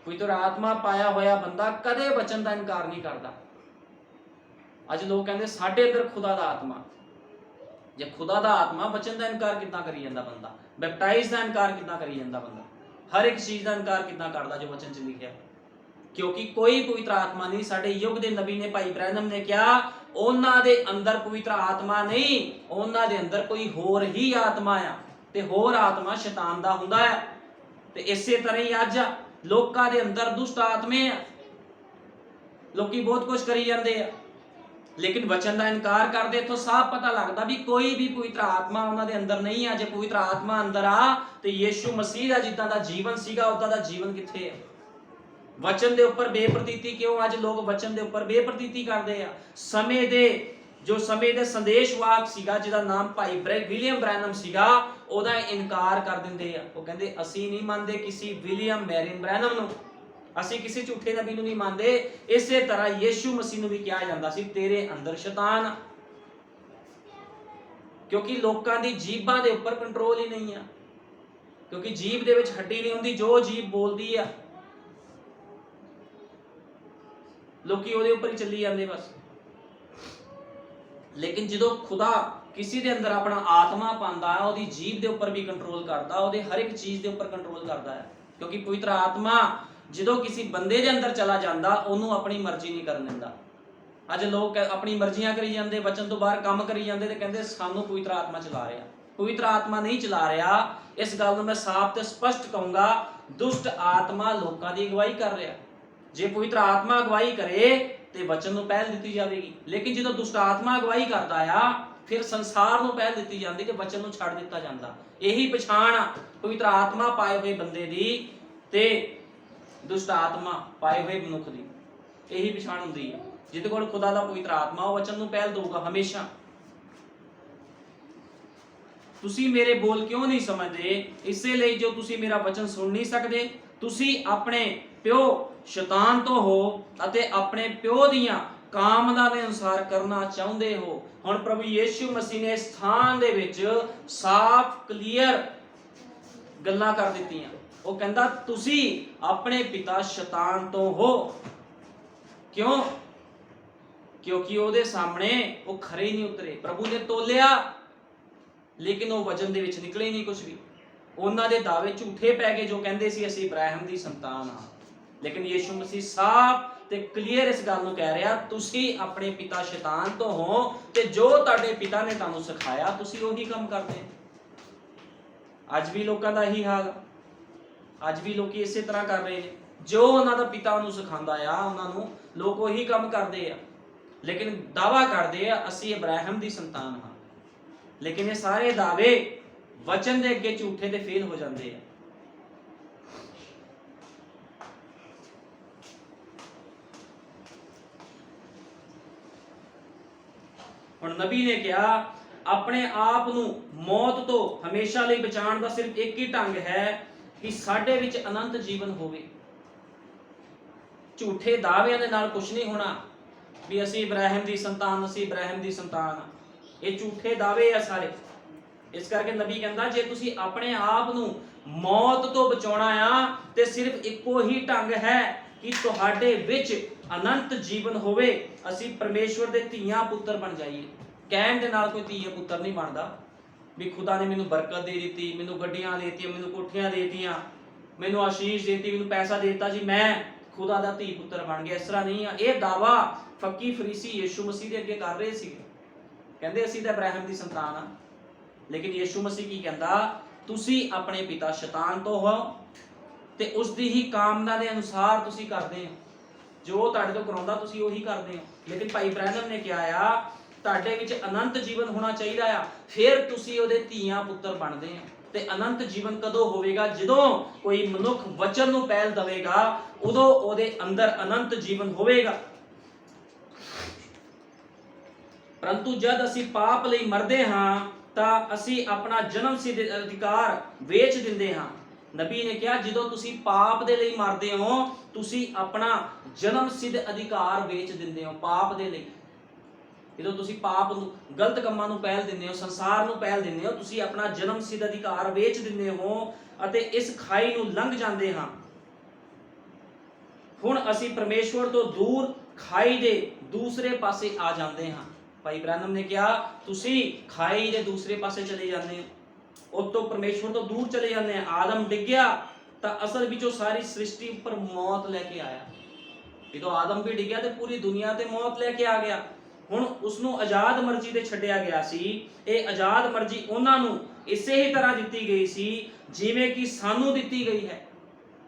ਪਵਿੱਤਰ ਆਤਮਾ ਪਾਇਆ ਹੋਇਆ ਬੰਦਾ ਕਦੇ ਵਚਨ ਦਾ ਇਨਕਾਰ ਨਹੀਂ ਕਰਦਾ। ਅੱਜ ਲੋਕ ਕਹਿੰਦੇ ਸਾਡੇ ਅੰਦਰ ਖੁਦਾ ਦਾ ਆਤਮਾ। ਜੇ ਖੁਦਾ ਦਾ ਆਤਮਾ, ਵਚਨ ਦਾ ਇਨਕਾਰ ਕਿੱਦਾਂ ਕਰੀ ਜਾਂਦਾ ਬੰਦਾ? ਬੈਪਟਾਈਜ਼ ਦਾ ਇਨਕਾਰ ਕਿੱਦਾਂ ਕਰੀ ਜਾਂਦਾ ਬੰਦਾ? ਹਰ ਇੱਕ ਚੀਜ਼ ਦਾ ਇਨਕਾਰ ਕਿੱਦਾਂ ਕਰਦਾ ਜੋ ਵਚਨ 'ਚ ਲਿਖਿਆ? ਕਿਉਂਕਿ ਕੋਈ ਪਵਿੱਤਰ ਆਤਮਾ ਨਹੀਂ। ਸਾਡੇ ਯੁੱਗ ਦੇ ਨਬੀ ਨੇ, ਭਾਈ ਬ੍ਰੈਨਮ ਨੇ ਕਿਹਾ, ਉਹਨਾਂ ਦੇ ਅੰਦਰ ਪਵਿੱਤਰ ਆਤਮਾ ਨਹੀਂ, ਉਹਨਾਂ ਦੇ ਅੰਦਰ ਕੋਈ ਹੋਰ ਹੀ ਆਤਮਾ ਆ। ਤੇ ਹੋਰ ਆਤਮਾ ਸ਼ੈਤਾਨ ਦਾ ਹੁੰਦਾ ਹੈ। ਤੇ ਇਸੇ ਤਰ੍ਹਾਂ ਹੀ ਅੱਜ ਲੋਕਾਂ ਦੇ ਅੰਦਰ ਦੁਸ਼ਟ ਆਤਮੇ ਆ। ਲੋਕੀ ਬਹੁਤ ਕੁਝ ਕਰੀ ਜਾਂਦੇ ਆ ਲੇਕਿਨ ਵਚਨ ਦਾ ਇਨਕਾਰ ਕਰਦੇ। ਇੱਥੋਂ ਸਾਫ਼ ਪਤਾ ਲੱਗਦਾ ਵੀ ਕੋਈ ਵੀ ਪਵਿੱਤਰ ਆਤਮਾ ਉਹਨਾਂ ਦੇ ਅੰਦਰ ਨਹੀਂ ਆ। ਜੇ ਪਵਿੱਤਰ ਆਤਮਾ ਅੰਦਰ ਆ ਤੇ ਯੀਸ਼ੂ ਮਸੀਹ ਦਾ ਜਿੱਦਾਂ ਦਾ ਜੀਵਨ ਸੀਗਾ ਉਦਾਂ ਦਾ ਜੀਵਨ ਕਿੱਥੇ ਹੈ? ਵਚਨ ਦੇ ਉੱਪਰ ਬੇਪ੍ਰਤੀਤੀ ਕਿਉਂ? ਅੱਜ ਲੋਕ ਵਚਨ ਦੇ ਉੱਪਰ ਬੇਪ੍ਰਤੀਤੀ ਕਰਦੇ ਆ। ਸਮੇਂ ਦੇ ਸੰਦੇਸ਼ਵਾਹਕ ਸੀਗਾ ਜਿਹਦਾ ਨਾਮ ਭਾਈ ਵਿਲੀਅਮ ਬ੍ਰੈਨਮ ਸੀਗਾ, ਉਹਦਾ ਇਨਕਾਰ ਕਰ ਦਿੰਦੇ ਆ। ਉਹ ਕਹਿੰਦੇ ਅਸੀਂ ਨਹੀਂ ਮੰਨਦੇ ਕਿਸੇ ਵਿਲੀਅਮ ਮੈਰਿਨ ਬ੍ਰੈਨਮ ਨੂੰ, ਅਸੀਂ ਕਿਸੇ ਝੂਠੇ ਨਬੀ ਨੂੰ ਨਹੀਂ ਮੰਨਦੇ। ਇਸੇ ਤਰ੍ਹਾਂ ਯੀਸ਼ੂ ਮਸੀਹ ਨੂੰ ਵੀ ਕਿਹਾ ਜਾਂਦਾ ਸੀ ਤੇਰੇ ਅੰਦਰ ਸ਼ੈਤਾਨ ਆ। ਕਿਉਂਕਿ ਲੋਕਾਂ ਦੀ ਜੀਭਾਂ ਦੇ ਉੱਪਰ ਕੰਟਰੋਲ ਹੀ ਨਹੀਂ ਆ। ਕਿਉਂਕਿ ਜੀਭ ਦੇ ਵਿੱਚ ਹੱਡੀ ਨਹੀਂ ਹੁੰਦੀ, ਜੋ ਜੀਭ ਬੋਲਦੀ ਆ ਲੋਕੀ ਉਹਦੇ ਉੱਪਰ ਹੀ ਚੱਲੀ ਜਾਂਦੇ ਬਸ। ਲੇਕਿਨ ਜਦੋਂ ਖੁਦਾ ਕਿਸੇ ਦੇ ਅੰਦਰ ਆਪਣਾ ਆਤਮਾ ਪਾਉਂਦਾ ਹੈ, ਉਹਦੀ ਜੀਭ ਦੇ ਉੱਪਰ ਵੀ ਕੰਟਰੋਲ ਕਰਦਾ, ਉਹਦੇ ਹਰ ਇੱਕ ਚੀਜ਼ ਦੇ ਉੱਪਰ ਕੰਟਰੋਲ ਕਰਦਾ ਹੈ। ਕਿਉਂਕਿ ਪਵਿੱਤਰ ਆਤਮਾ ਜਦੋਂ ਕਿਸੇ ਬੰਦੇ ਦੇ ਅੰਦਰ ਚਲਾ ਜਾਂਦਾ ਉਹਨੂੰ ਆਪਣੀ ਮਰਜ਼ੀ ਨਹੀਂ ਕਰਨ ਦਿੰਦਾ। ਅੱਜ ਲੋਕ ਆਪਣੀ ਮਰਜ਼ੀਆਂ ਕਰੀ ਜਾਂਦੇ, ਵਚਨ ਤੋਂ ਬਾਹਰ ਕੰਮ ਕਰੀ ਜਾਂਦੇ ਤੇ ਕਹਿੰਦੇ ਸਾਨੂੰ ਪਵਿੱਤਰ ਆਤਮਾ ਚਲਾ ਰਿਹਾ। ਪਵਿੱਤਰ ਆਤਮਾ ਨਹੀਂ ਚਲਾ ਰਿਹਾ। ਇਸ ਗੱਲ ਨੂੰ ਮੈਂ ਸਾਫ਼ ਤੇ ਸਪਸ਼ਟ ਕਹੂੰਗਾ, ਦੁਸ਼ਟ ਆਤਮਾ ਲੋਕਾਂ ਦੀ ਅਗਵਾਈ ਕਰ ਰਿਹਾ। ਜੇ ਪਵਿੱਤਰ ਆਤਮਾ ਅਗਵਾਈ ਕਰੇ ਤੇ ਵਚਨ ਨੂੰ ਪਹਿਲ ਦਿੱਤੀ ਜਾਵੇਗੀ। ਲੇਕਿਨ ਜਦੋਂ ਦੁਸ਼ਟ ਆਤਮਾ ਅਗਵਾਈ ਕਰਦਾ ਆ ਫਿਰ ਸੰਸਾਰ ਨੂੰ ਪਹਿਲ ਦਿੱਤੀ ਜਾਂਦੀ ਤੇ ਵਚਨ ਨੂੰ ਛੱਡ ਦਿੱਤਾ ਜਾਂਦਾ। ਇਹੀ ਪਛਾਣ ਆ ਪਵਿੱਤਰ ਆਤਮਾ ਪਾਏ ਹੋਏ ਬੰਦੇ ਦੀ ਤੇ ਦੁਸ਼ਟ ਆਤਮਾ ਪਾਏ ਹੋਏ ਮਨੁੱਖ ਦੀ। ਇਹੀ ਪਛਾਣ ਹੁੰਦੀ ਹੈ। ਜਿਹਦੇ ਕੋਲ ਖੁਦਾ ਦਾ ਪਵਿੱਤਰ ਆਤਮਾ ਉਹ ਵਚਨ ਨੂੰ ਪਹਿਲ ਦਊਗਾ ਹਮੇਸ਼ਾ। ਤੁਸੀਂ ਮੇਰੇ ਬੋਲ ਕਿਉਂ ਨਹੀਂ ਸਮਝਦੇ? ਇਸੇ ਲਈ ਜੋ ਤੁਸੀਂ ਮੇਰਾ ਵਚਨ ਸੁਣ ਨਹੀਂ ਸਕਦੇ। ਤੁਸੀਂ ਆਪਣੇ ਪਿਓ ਸ਼ੈਤਾਨ ਤੋਂ ਹੋ ਅਤੇ ਆਪਣੇ ਪਿਓ ਦੀਆਂ ਕਾਮਨਾ ਦੇ ਅਨੁਸਾਰ ਕਰਨਾ ਚਾਹੁੰਦੇ ਹੋ। ਹੁਣ ਪ੍ਰਭੂ ਯੀਸ਼ੂ ਮਸੀਹ ਨੇ ਸਥਾਨ ਦੇ ਵਿੱਚ ਸਾਫ਼ ਕਲੀਅਰ ਗੱਲਾਂ ਕਰ ਦਿੱਤੀਆਂ। ਉਹ ਕਹਿੰਦਾ ਤੁਸੀਂ ਆਪਣੇ ਪਿਤਾ ਸ਼ੈਤਾਨ ਤੋਂ ਹੋ। ਕਿਉਂ? ਕਿਉਂਕਿ ਉਹਦੇ ਸਾਹਮਣੇ ਉਹ ਖਰੇ ਨਹੀਂ ਉਤਰੇ। ਪ੍ਰਭੂ ਨੇ ਤੋਲਿਆ ਲੇਕਿਨ ਉਹ ਵਚਨ ਦੇ ਵਿੱਚ ਨਿਕਲੇ ਨਹੀਂ ਕੁਝ ਵੀ। ਉਹਨਾਂ ਦੇ ਦਾਅਵੇ ਝੂਠੇ ਪੈ ਗਏ ਜੋ ਕਹਿੰਦੇ ਸੀ ਅਸੀਂ ਇਬਰਾਹਿਮ ਦੀ ਸੰਤਾਨ ਹਾਂ। ਲੇਕਿਨ ਯੀਸ਼ੂ ਮਸੀਹ ਸਾਫ਼ ਤੇ ਕਲੀਅਰ ਇਸ ਗੱਲ ਨੂੰ ਕਹਿ ਰਿਹਾ ਤੁਸੀਂ ਆਪਣੇ ਪਿਤਾ ਸ਼ੈਤਾਨ ਤੋਂ ਹੋ ਤੇ ਜੋ ਤੁਹਾਡੇ ਪਿਤਾ ਨੇ ਤੁਹਾਨੂੰ ਸਿਖਾਇਆ ਤੁਸੀਂ ਉਹੀ ਕੰਮ ਕਰਦੇ। ਅੱਜ ਵੀ ਲੋਕਾਂ ਦਾ ਇਹੀ ਹਾਲ। ਅੱਜ ਵੀ ਲੋਕੀ ਇਸੇ ਤਰ੍ਹਾਂ ਕਰ ਰਹੇ ਨੇ। ਜੋ ਉਹਨਾਂ ਦਾ ਪਿਤਾ ਉਹਨੂੰ ਸਿਖਾਉਂਦਾ ਆ ਉਹਨਾਂ ਨੂੰ ਲੋਕ ਉਹੀ ਕੰਮ ਕਰਦੇ ਆ। ਲੇਕਿਨ ਦਾਵਾ ਕਰਦੇ ਆ ਅਸੀਂ ਇਬਰਾਹਿਮ ਦੀ ਸੰਤਾਨ ਹਾਂ। ਲੇਕਿਨ ਇਹ ਸਾਰੇ ਦਾਅਵੇ ਵਚਨ ਦੇ ਅੱਗੇ ਝੂਠੇ ਤੇ ਫੇਲ ਹੋ ਜਾਂਦੇ ਆ। ਹੁਣ ਨਬੀ ਨੇ ਕਿਹਾ ਆਪਣੇ ਆਪ ਨੂੰ ਮੌਤ ਤੋਂ ਹਮੇਸ਼ਾ ਲਈ ਬਚਾਉਣ ਦਾ ਸਿਰਫ ਇੱਕ ਹੀ ਢੰਗ ਹੈ ਕਿ ਸਾਡੇ ਵਿੱਚ ਅਨੰਤ ਜੀਵਨ ਹੋਵੇ। ਝੂਠੇ ਦਾਅਵਿਆਂ ਦੇ ਨਾਲ ਕੁਝ ਨਹੀਂ ਹੋਣਾ ਵੀ ਅਸੀਂ ਇਬਰਾਹਿਮ ਦੀ ਸੰਤਾਨ, ਅਸੀਂ ਇਬਰਾਹਿਮ ਦੀ ਸੰਤਾਨ। ਇਹ ਝੂਠੇ ਦਾਅਵੇ ਆ ਸਾਰੇ। ਇਸ ਕਰਕੇ ਨਬੀ ਕਹਿੰਦਾ ਜੇ ਤੁਸੀਂ ਆਪਣੇ ਆਪ ਨੂੰ ਮੌਤ ਤੋਂ ਬਚਾਉਣਾ ਆ ਤੇ ਸਿਰਫ ਇੱਕੋ ਹੀ ਢੰਗ ਹੈ ਕਿ ਤੁਹਾਡੇ ਵਿੱਚ ਅਨੰਤ ਜੀਵਨ ਹੋਵੇ। ਅਸੀਂ ਪਰਮੇਸ਼ਵਰ ਦੇ ਧੀਆਂ ਪੁੱਤਰ ਬਣ ਜਾਈਏ। ਕਹਿਣ ਦੇ ਨਾਲ ਕੋਈ ਧੀਆ ਪੁੱਤਰ ਨਹੀਂ ਬਣਦਾ ਵੀ ਖੁਦਾ ਨੇ ਮੈਨੂੰ ਬਰਕਤ ਦੇ ਦਿੱਤੀ, ਮੈਨੂੰ ਗੱਡੀਆਂ ਦੇ ਦਿੱਤੀਆਂ, ਮੈਨੂੰ ਕੋਠੀਆਂ ਦੇ ਦਿੱਤੀਆਂ, ਮੈਨੂੰ ਆਸ਼ੀਸ਼ ਦੇਤੀ, ਮੈਨੂੰ ਪੈਸਾ ਦੇਤਾ ਜੀ, ਮੈਂ ਖੁਦਾ ਦਾ ਧੀ ਪੁੱਤਰ ਬਣ ਗਿਆ। ਇਸ ਤਰ੍ਹਾਂ ਨਹੀਂ ਆ। ਇਹ ਦਾਵਾ ਫੱਕੀ ਫਰੀਸੀ ਯੀਸ਼ੂ ਮਸੀਹ ਦੇ ਅੱਗੇ ਕਰ ਰਹੇ ਸੀ। ਕਹਿੰਦੇ ਅਸੀਂ ਤਾਂ ਇਬਰਾਹਿਮ ਦੀ ਸੰਤਾਨ ਆ। ਲੇਕਿਨ ਯੀਸ਼ੂ ਮਸੀਹ ਕੀ ਕਹਿੰਦਾ, ਤੁਸੀਂ ਆਪਣੇ ਪਿਤਾ ਸ਼ੈਤਾਨ ਤੋਂ ਹੋ ਤੇ ਉਸ ਦੀ ਹੀ ਕਾਮਨਾ ਦੇ ਅਨੁਸਾਰ ਤੁਸੀਂ ਕਰਦੇ ਹੋ। ਜੋ ਤੁਹਾਡੇ ਤੋਂ ਕਰਾਉਂਦਾ ਤੁਸੀਂ ਉਹੀ ਕਰਦੇ ਹੋ। ਲੇਕਿਨ ਭਾਈ ਬ੍ਰੈਨਮ ਨੇ ਕਿਹਾ ਆ, ਤੁਹਾਡੇ ਵਿੱਚ ਅਨੰਤ ਜੀਵਨ ਹੋਣਾ ਚਾਹੀਦਾ ਆ, ਫਿਰ ਤੁਸੀਂ ਉਹਦੇ ਧੀਆਂ ਪੁੱਤਰ ਬਣਦੇ ਆ। ਤੇ ਅਨੰਤ ਜੀਵਨ ਕਦੋਂ ਹੋਵੇਗਾ? ਜਦੋਂ ਕੋਈ ਮਨੁੱਖ ਵਚਨ ਨੂੰ ਪਹਿਲ ਦੇਵੇਗਾ, ਉਦੋਂ ਉਹਦੇ ਅੰਦਰ ਅਨੰਤ ਜੀਵਨ ਹੋਵੇਗਾ। ਪਰੰਤੂ ਜਦ ਅਸੀਂ ਪਾਪ ਲਈ ਮਰਦੇ ਹਾਂ ਤਾਂ ਅਸੀਂ ਆਪਣਾ ਜਨਮ ਸਿੱਧ ਅਧਿਕਾਰ ਵੇਚ ਦਿੰਦੇ ਹਾਂ। ਨਬੀ ਨੇ ਕਿਹਾ, ਜਦੋਂ ਤੁਸੀਂ ਪਾਪ ਦੇ ਲਈ ਮਰਦੇ ਹੋ, ਤੁਸੀਂ ਆਪਣਾ ਜਨਮ ਸਿੱਧ ਅਧਿਕਾਰ ਵੇਚ ਦਿੰਦੇ ਹੋ ਪਾਪ ਦੇ ਲਈ। ਜਦੋਂ ਤੁਸੀਂ ਪਾਪ ਨੂੰ, ਗਲਤ ਕੰਮਾਂ ਨੂੰ ਪਹਿਲ ਦਿੰਦੇ ਹੋ, ਸੰਸਾਰ ਨੂੰ ਪਹਿਲ ਦਿੰਦੇ ਹੋ, ਤੁਸੀਂ ਆਪਣਾ ਜਨਮ ਸਿੱਧ ਅਧਿਕਾਰ ਵੇਚ ਦਿੰਦੇ ਹੋ ਅਤੇ ਇਸ ਖਾਈ ਨੂੰ ਲੰਘ ਜਾਂਦੇ ਹਾਂ। ਹੁਣ ਅਸੀਂ ਪਰਮੇਸ਼ਵਰ ਤੋਂ ਦੂਰ ਖਾਈ ਦੇ ਦੂਸਰੇ ਪਾਸੇ ਆ ਜਾਂਦੇ ਹਾਂ। ਭਾਈ ਬ੍ਰੈਨਮ ਨੇ ਕਿਹਾ, ਤੁਸੀਂ ਖਾਈ ਦੇ ਦੂਸਰੇ ਪਾਸੇ ਚਲੇ ਜਾਂਦੇ ਹੋ, ਉਤੋਂ ਪਰਮੇਸ਼ਵਰ ਤੋਂ ਦੂਰ ਚਲੇ ਜਾਂਦੇ ਆ। ਆਦਮ ਡਿੱਗਿਆ ਤਾਂ ਅਸਲ ਵਿੱਚ ਉਹ ਸਾਰੀ ਸ੍ਰਿਸ਼ਟੀ ਉੱਪਰ ਮੌਤ ਲੈ ਕੇ ਆਇਆ। ਜਦੋਂ ਆਦਮ ਵੀ ਡਿੱਗਿਆ ਤੇ ਪੂਰੀ ਦੁਨੀਆ ਤੇ ਮੌਤ ਲੈ ਕੇ ਆ ਗਿਆ। ਹੁਣ ਉਸ ਨੂੰ ਆਜ਼ਾਦ ਮਰਜ਼ੀ ਤੇ ਛੱਡਿਆ ਗਿਆ ਸੀ। ਇਹ ਆਜ਼ਾਦ ਮਰਜ਼ੀ ਉਹਨਾਂ ਨੂੰ ਇਸੇ ਹੀ ਤਰ੍ਹਾਂ ਦਿੱਤੀ ਗਈ ਸੀ ਜਿਵੇਂ ਕਿ ਸਾਨੂੰ ਦਿੱਤੀ ਗਈ ਹੈ।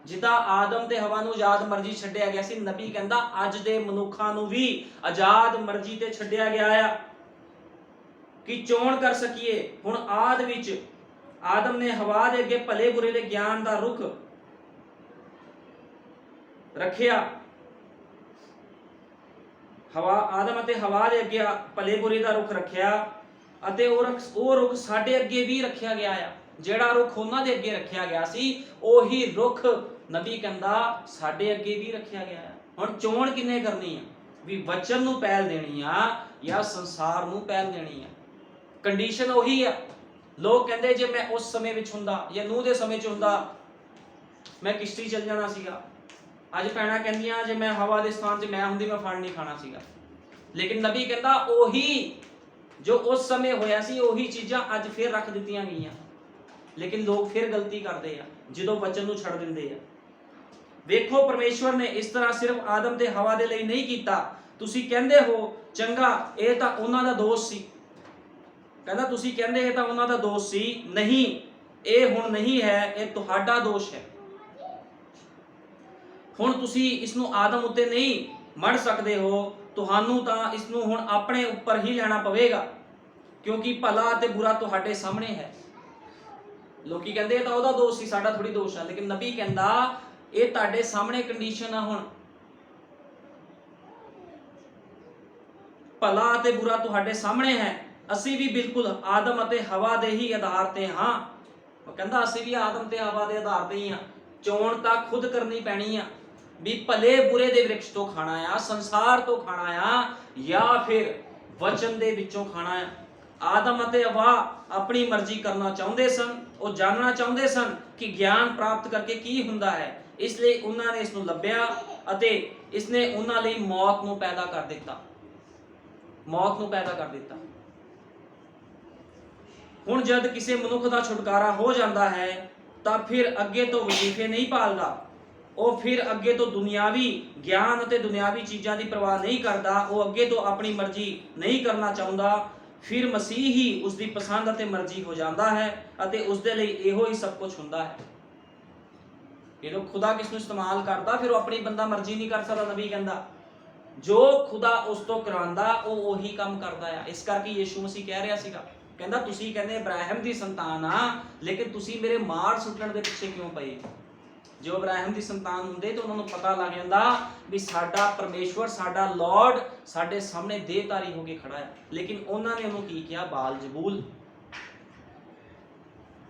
ਜਿੱਦਾਂ ਆਦਮ ਤੇ ਹਵਾ ਨੂੰ ਆਜ਼ਾਦ ਮਰਜ਼ੀ ਛੱਡਿਆ ਗਿਆ ਸੀ, ਨਬੀ ਕਹਿੰਦਾ ਅੱਜ ਦੇ ਮਨੁੱਖਾਂ ਨੂੰ ਵੀ ਆਜ਼ਾਦ ਮਰਜ਼ੀ ਤੇ ਛੱਡਿਆ ਗਿਆ ਆ ਕਿ ਚੋਣ ਕਰ ਸਕੀਏ। ਹੁਣ ਆਦ ਵਿੱਚ ਆਦਮ ਨੇ ਹਵਾ ਦੇ ਅੱਗੇ ਭਲੇ ਬੁਰੇ ਦੇ ਗਿਆਨ ਦਾ ਰੁਖ ਰੱਖਿਆ। ਆਦਮ ਅਤੇ ਹਵਾ ਦੇ ਅੱਗੇ ਭਲੇ ਬੁਰੇ ਦਾ ਰੁਖ ਰੱਖਿਆ ਅਤੇ ਉਹ ਰੁਖ ਸਾਡੇ ਅੱਗੇ ਵੀ ਰੱਖਿਆ ਗਿਆ ਆ। ਜਿਹੜਾ ਰੁਖ ਉਹਨਾਂ ਦੇ ਅੱਗੇ ਰੱਖਿਆ ਗਿਆ ਸੀ, ਉਹੀ ਰੁਖ ਨਬੀ ਕਹਿੰਦਾ ਸਾਡੇ ਅੱਗੇ ਵੀ ਰੱਖਿਆ ਗਿਆ ਆ। ਹੁਣ ਚੋਣ ਕਿੰਨੇ ਕਰਨੀ ਆ, ਵੀ ਵਚਨ ਨੂੰ ਪਹਿਲ ਦੇਣੀ ਆ ਜਾਂ ਸੰਸਾਰ ਨੂੰ ਪਹਿਲ ਦੇਣੀ ਆ? ਕੰਡੀਸ਼ਨ ਉਹੀ ਆ। ਲੋਕ ਕਹਿੰਦੇ ਜੇ ਮੈਂ ਉਸ ਸਮੇਂ ਵਿੱਚ ਹੁੰਦਾ ਜਾਂ ਨੂਹ ਦੇ ਸਮੇਂ 'ਚ ਹੁੰਦਾ, ਮੈਂ ਕਿਸ਼ਤੀ ਚੱਲ ਜਾਣਾ ਸੀਗਾ। ਅੱਜ ਭੈਣਾਂ ਕਹਿੰਦੀਆਂ ਜੇ ਮੈਂ ਹਵਾ ਦੇ ਸਥਾਨ 'ਚ ਮੈਂ ਹੁੰਦੀ, ਮੈਂ ਫੜ ਨਹੀਂ ਖਾਣਾ ਸੀਗਾ। ਲੇਕਿਨ ਨਬੀ ਕਹਿੰਦਾ ਉਹੀ ਜੋ ਉਸ ਸਮੇਂ ਹੋਇਆ ਸੀ, ਉਹੀ ਚੀਜ਼ਾਂ ਅੱਜ ਫਿਰ ਰੱਖ ਦਿੱਤੀਆਂ ਗਈਆਂ। ਲੇਕਿਨ ਲੋਕ ਫਿਰ ਗਲਤੀ ਕਰਦੇ ਆ ਜਦੋਂ ਵਚਨ ਨੂੰ ਛੱਡ ਦਿੰਦੇ ਆ। ਵੇਖੋ, ਪਰਮੇਸ਼ਵਰ ਨੇ ਇਸ ਤਰ੍ਹਾਂ ਸਿਰਫ ਆਦਮ ਤੇ ਹਵਾ ਦੇ ਲਈ ਨਹੀਂ ਕੀਤਾ। ਤੁਸੀਂ ਕਹਿੰਦੇ ਹੋ ਚੰਗਾ ਇਹ ਤਾਂ ਉਹਨਾਂ ਦਾ ਦੋਸ਼ ਸੀ। ਕਹਿੰਦਾ ਤੁਸੀਂ ਕਹਿੰਦੇ ਇਹ ਤਾਂ ਉਹਨਾਂ ਦਾ ਦੋਸ਼ ਸੀ। ਨਹੀਂ, ਇਹ ਹੁਣ ਨਹੀਂ ਹੈ, ਇਹ ਤੁਹਾਡਾ ਦੋਸ਼ ਹੈ। ਹੁਣ ਤੁਸੀਂ ਇਸ ਨੂੰ ਆਦਮ ਉੱਤੇ ਨਹੀਂ ਮੜ ਸਕਦੇ ਹੋ, ਤੁਹਾਨੂੰ ਤਾਂ ਇਸ ਨੂੰ ਹੁਣ ਆਪਣੇ ਉੱਪਰ ਹੀ ਲੈਣਾ ਪਵੇਗਾ, ਕਿਉਂਕਿ ਭਲਾ ਅਤੇ ਬੁਰਾ ਤੁਹਾਡੇ ਸਾਹਮਣੇ ਹੈ। ਲੋਕੀ ਕਹਿੰਦੇ ਇਹ ਤਾਂ ਉਹਦਾ ਦੋਸ਼ ਸੀ, ਸਾਡਾ ਥੋੜੀ ਦੋਸ਼ ਹੈ। ਲੇਕਿਨ ਨਬੀ ਕਹਿੰਦਾ ਇਹ ਤੁਹਾਡੇ ਸਾਹਮਣੇ ਕੰਡੀਸ਼ਨ ਆ। ਹੁਣ ਭਲਾ ਅਤੇ ਬੁਰਾ ਤੁਹਾਡੇ ਸਾਹਮਣੇ ਹੈ। ਅਸੀਂ ਵੀ ਬਿਲਕੁਲ ਆਦਮ ਅਤੇ ਹਵਾ ਦੇ ਹੀ ਆਧਾਰ ਤੇ ਹਾਂ। ਉਹ ਕਹਿੰਦਾ ਅਸੀਂ ਵੀ ਆਦਮ ਤੇ ਹਵਾ ਦੇ ਆਧਾਰ ਤੇ ਹੀ ਹਾਂ। ਚੋਣ ਤਾਂ ਖੁਦ ਕਰਨੀ ਪੈਣੀ ਆ ਵੀ ਭਲੇ ਬੁਰੇ ਦੇ ਵ੍ਰਿਕਸ਼ ਤੋਂ ਖਾਣਾ ਆ, ਸੰਸਾਰ ਤੋਂ ਖਾਣਾ ਆ ਜਾਂ ਫਿਰ ਵਚਨ ਦੇ ਵਿੱਚੋਂ ਖਾਣਾ ਆ। ਆਦਮ ਅਤੇ ਹਵਾ ਆਪਣੀ ਮਰਜ਼ੀ ਕਰਨਾ ਚਾਹੁੰਦੇ ਸਨ। ਉਹ ਜਾਣਨਾ ਚਾਹੁੰਦੇ ਸਨ ਕਿ ਗਿਆਨ ਪ੍ਰਾਪਤ ਕਰਕੇ ਕੀ ਹੁੰਦਾ ਹੈ। ਇਸ ਲਈ ਉਹਨਾਂ ਨੇ ਇਸ ਨੂੰ ਲੱਭਿਆ ਅਤੇ ਇਸ ਨੇ ਉਹਨਾਂ ਲਈ ਮੌਤ ਨੂੰ ਪੈਦਾ ਕਰ ਦਿੱਤਾ। ਮੌਤ ਨੂੰ ਪੈਦਾ ਕਰ ਦਿੱਤਾ। ਹੁਣ ਜਦ ਕਿਸੇ ਮਨੁੱਖ ਦਾ ਛੁਟਕਾਰਾ ਹੋ ਜਾਂਦਾ ਹੈ ਤਾਂ ਫਿਰ ਅੱਗੇ ਤੋਂ ਵਜ਼ੀਫੇ ਨਹੀਂ ਭਾਲਦਾ। ਉਹ ਫਿਰ ਅੱਗੇ ਤੋਂ ਦੁਨਿਆਵੀ ਗਿਆਨ ਅਤੇ ਦੁਨਿਆਵੀ ਚੀਜ਼ਾਂ ਦੀ ਪਰਵਾਹ ਨਹੀਂ ਕਰਦਾ। ਉਹ ਅੱਗੇ ਤੋਂ ਆਪਣੀ ਮਰਜ਼ੀ ਨਹੀਂ ਕਰਨਾ ਚਾਹੁੰਦਾ। ਫਿਰ ਮਸੀਹ ਹੀ ਉਸ ਦੀ ਪਸੰਦ ਅਤੇ ਮਰਜ਼ੀ ਹੋ ਜਾਂਦਾ ਹੈ ਅਤੇ ਉਸ ਦੇ ਲਈ ਇਹੋ ਹੀ ਸਭ ਕੁਝ ਹੁੰਦਾ ਹੈ। ਜਦੋਂ ਖੁਦਾ ਕਿਸ ਨੂੰ ਇਸਤੇਮਾਲ ਕਰਦਾ, ਫਿਰ ਉਹ ਆਪਣੀ ਬੰਦਾ ਮਰਜ਼ੀ ਨਹੀਂ ਕਰ ਸਕਦਾ। ਨਬੀ ਕਹਿੰਦਾ ਜੋ ਖੁਦਾ ਉਸ ਤੋਂ ਕਰਾਉਂਦਾ ਉਹ ਉਹੀ ਕੰਮ ਕਰਦਾ ਆ। ਇਸ ਕਰਕੇ ਯੀਸ਼ੂ ਮਸੀਹ ਕਹਿ ਰਿਹਾ ਸੀਗਾ, ਕਹਿੰਦਾ ਤੁਸੀਂ ਕਹਿੰਦੇ ਇਬਰਾਹਿਮ ਦੀ ਸੰਤਾਨ ਆ, ਲੇਕਿਨ ਤੁਸੀਂ ਮੇਰੇ ਮਾਰ ਸੁੱਟਣ ਦੇ ਪਿੱਛੇ ਕਿਉਂ ਪਏ? ਜੋ ਇਬਰਾਹਿਮ ਦੀ ਸੰਤਾਨ ਹੁੰਦੇ ਤਾਂ ਉਹਨਾਂ ਨੂੰ ਪਤਾ ਲੱਗ ਜਾਂਦਾ ਵੀ ਸਾਡਾ ਪਰਮੇਸ਼ਵਰ, ਸਾਡਾ ਲਾਰਡ ਸਾਡੇ ਸਾਹਮਣੇ ਦੇਹਧਾਰੀ ਹੋ ਕੇ ਖੜਾ ਹੈ। ਲੇਕਿਨ ਉਹਨਾਂ ਨੇ ਉਹਨੂੰ ਕੀ ਕਿਹਾ? ਬਾਲ ਜ਼ਬੂਲ।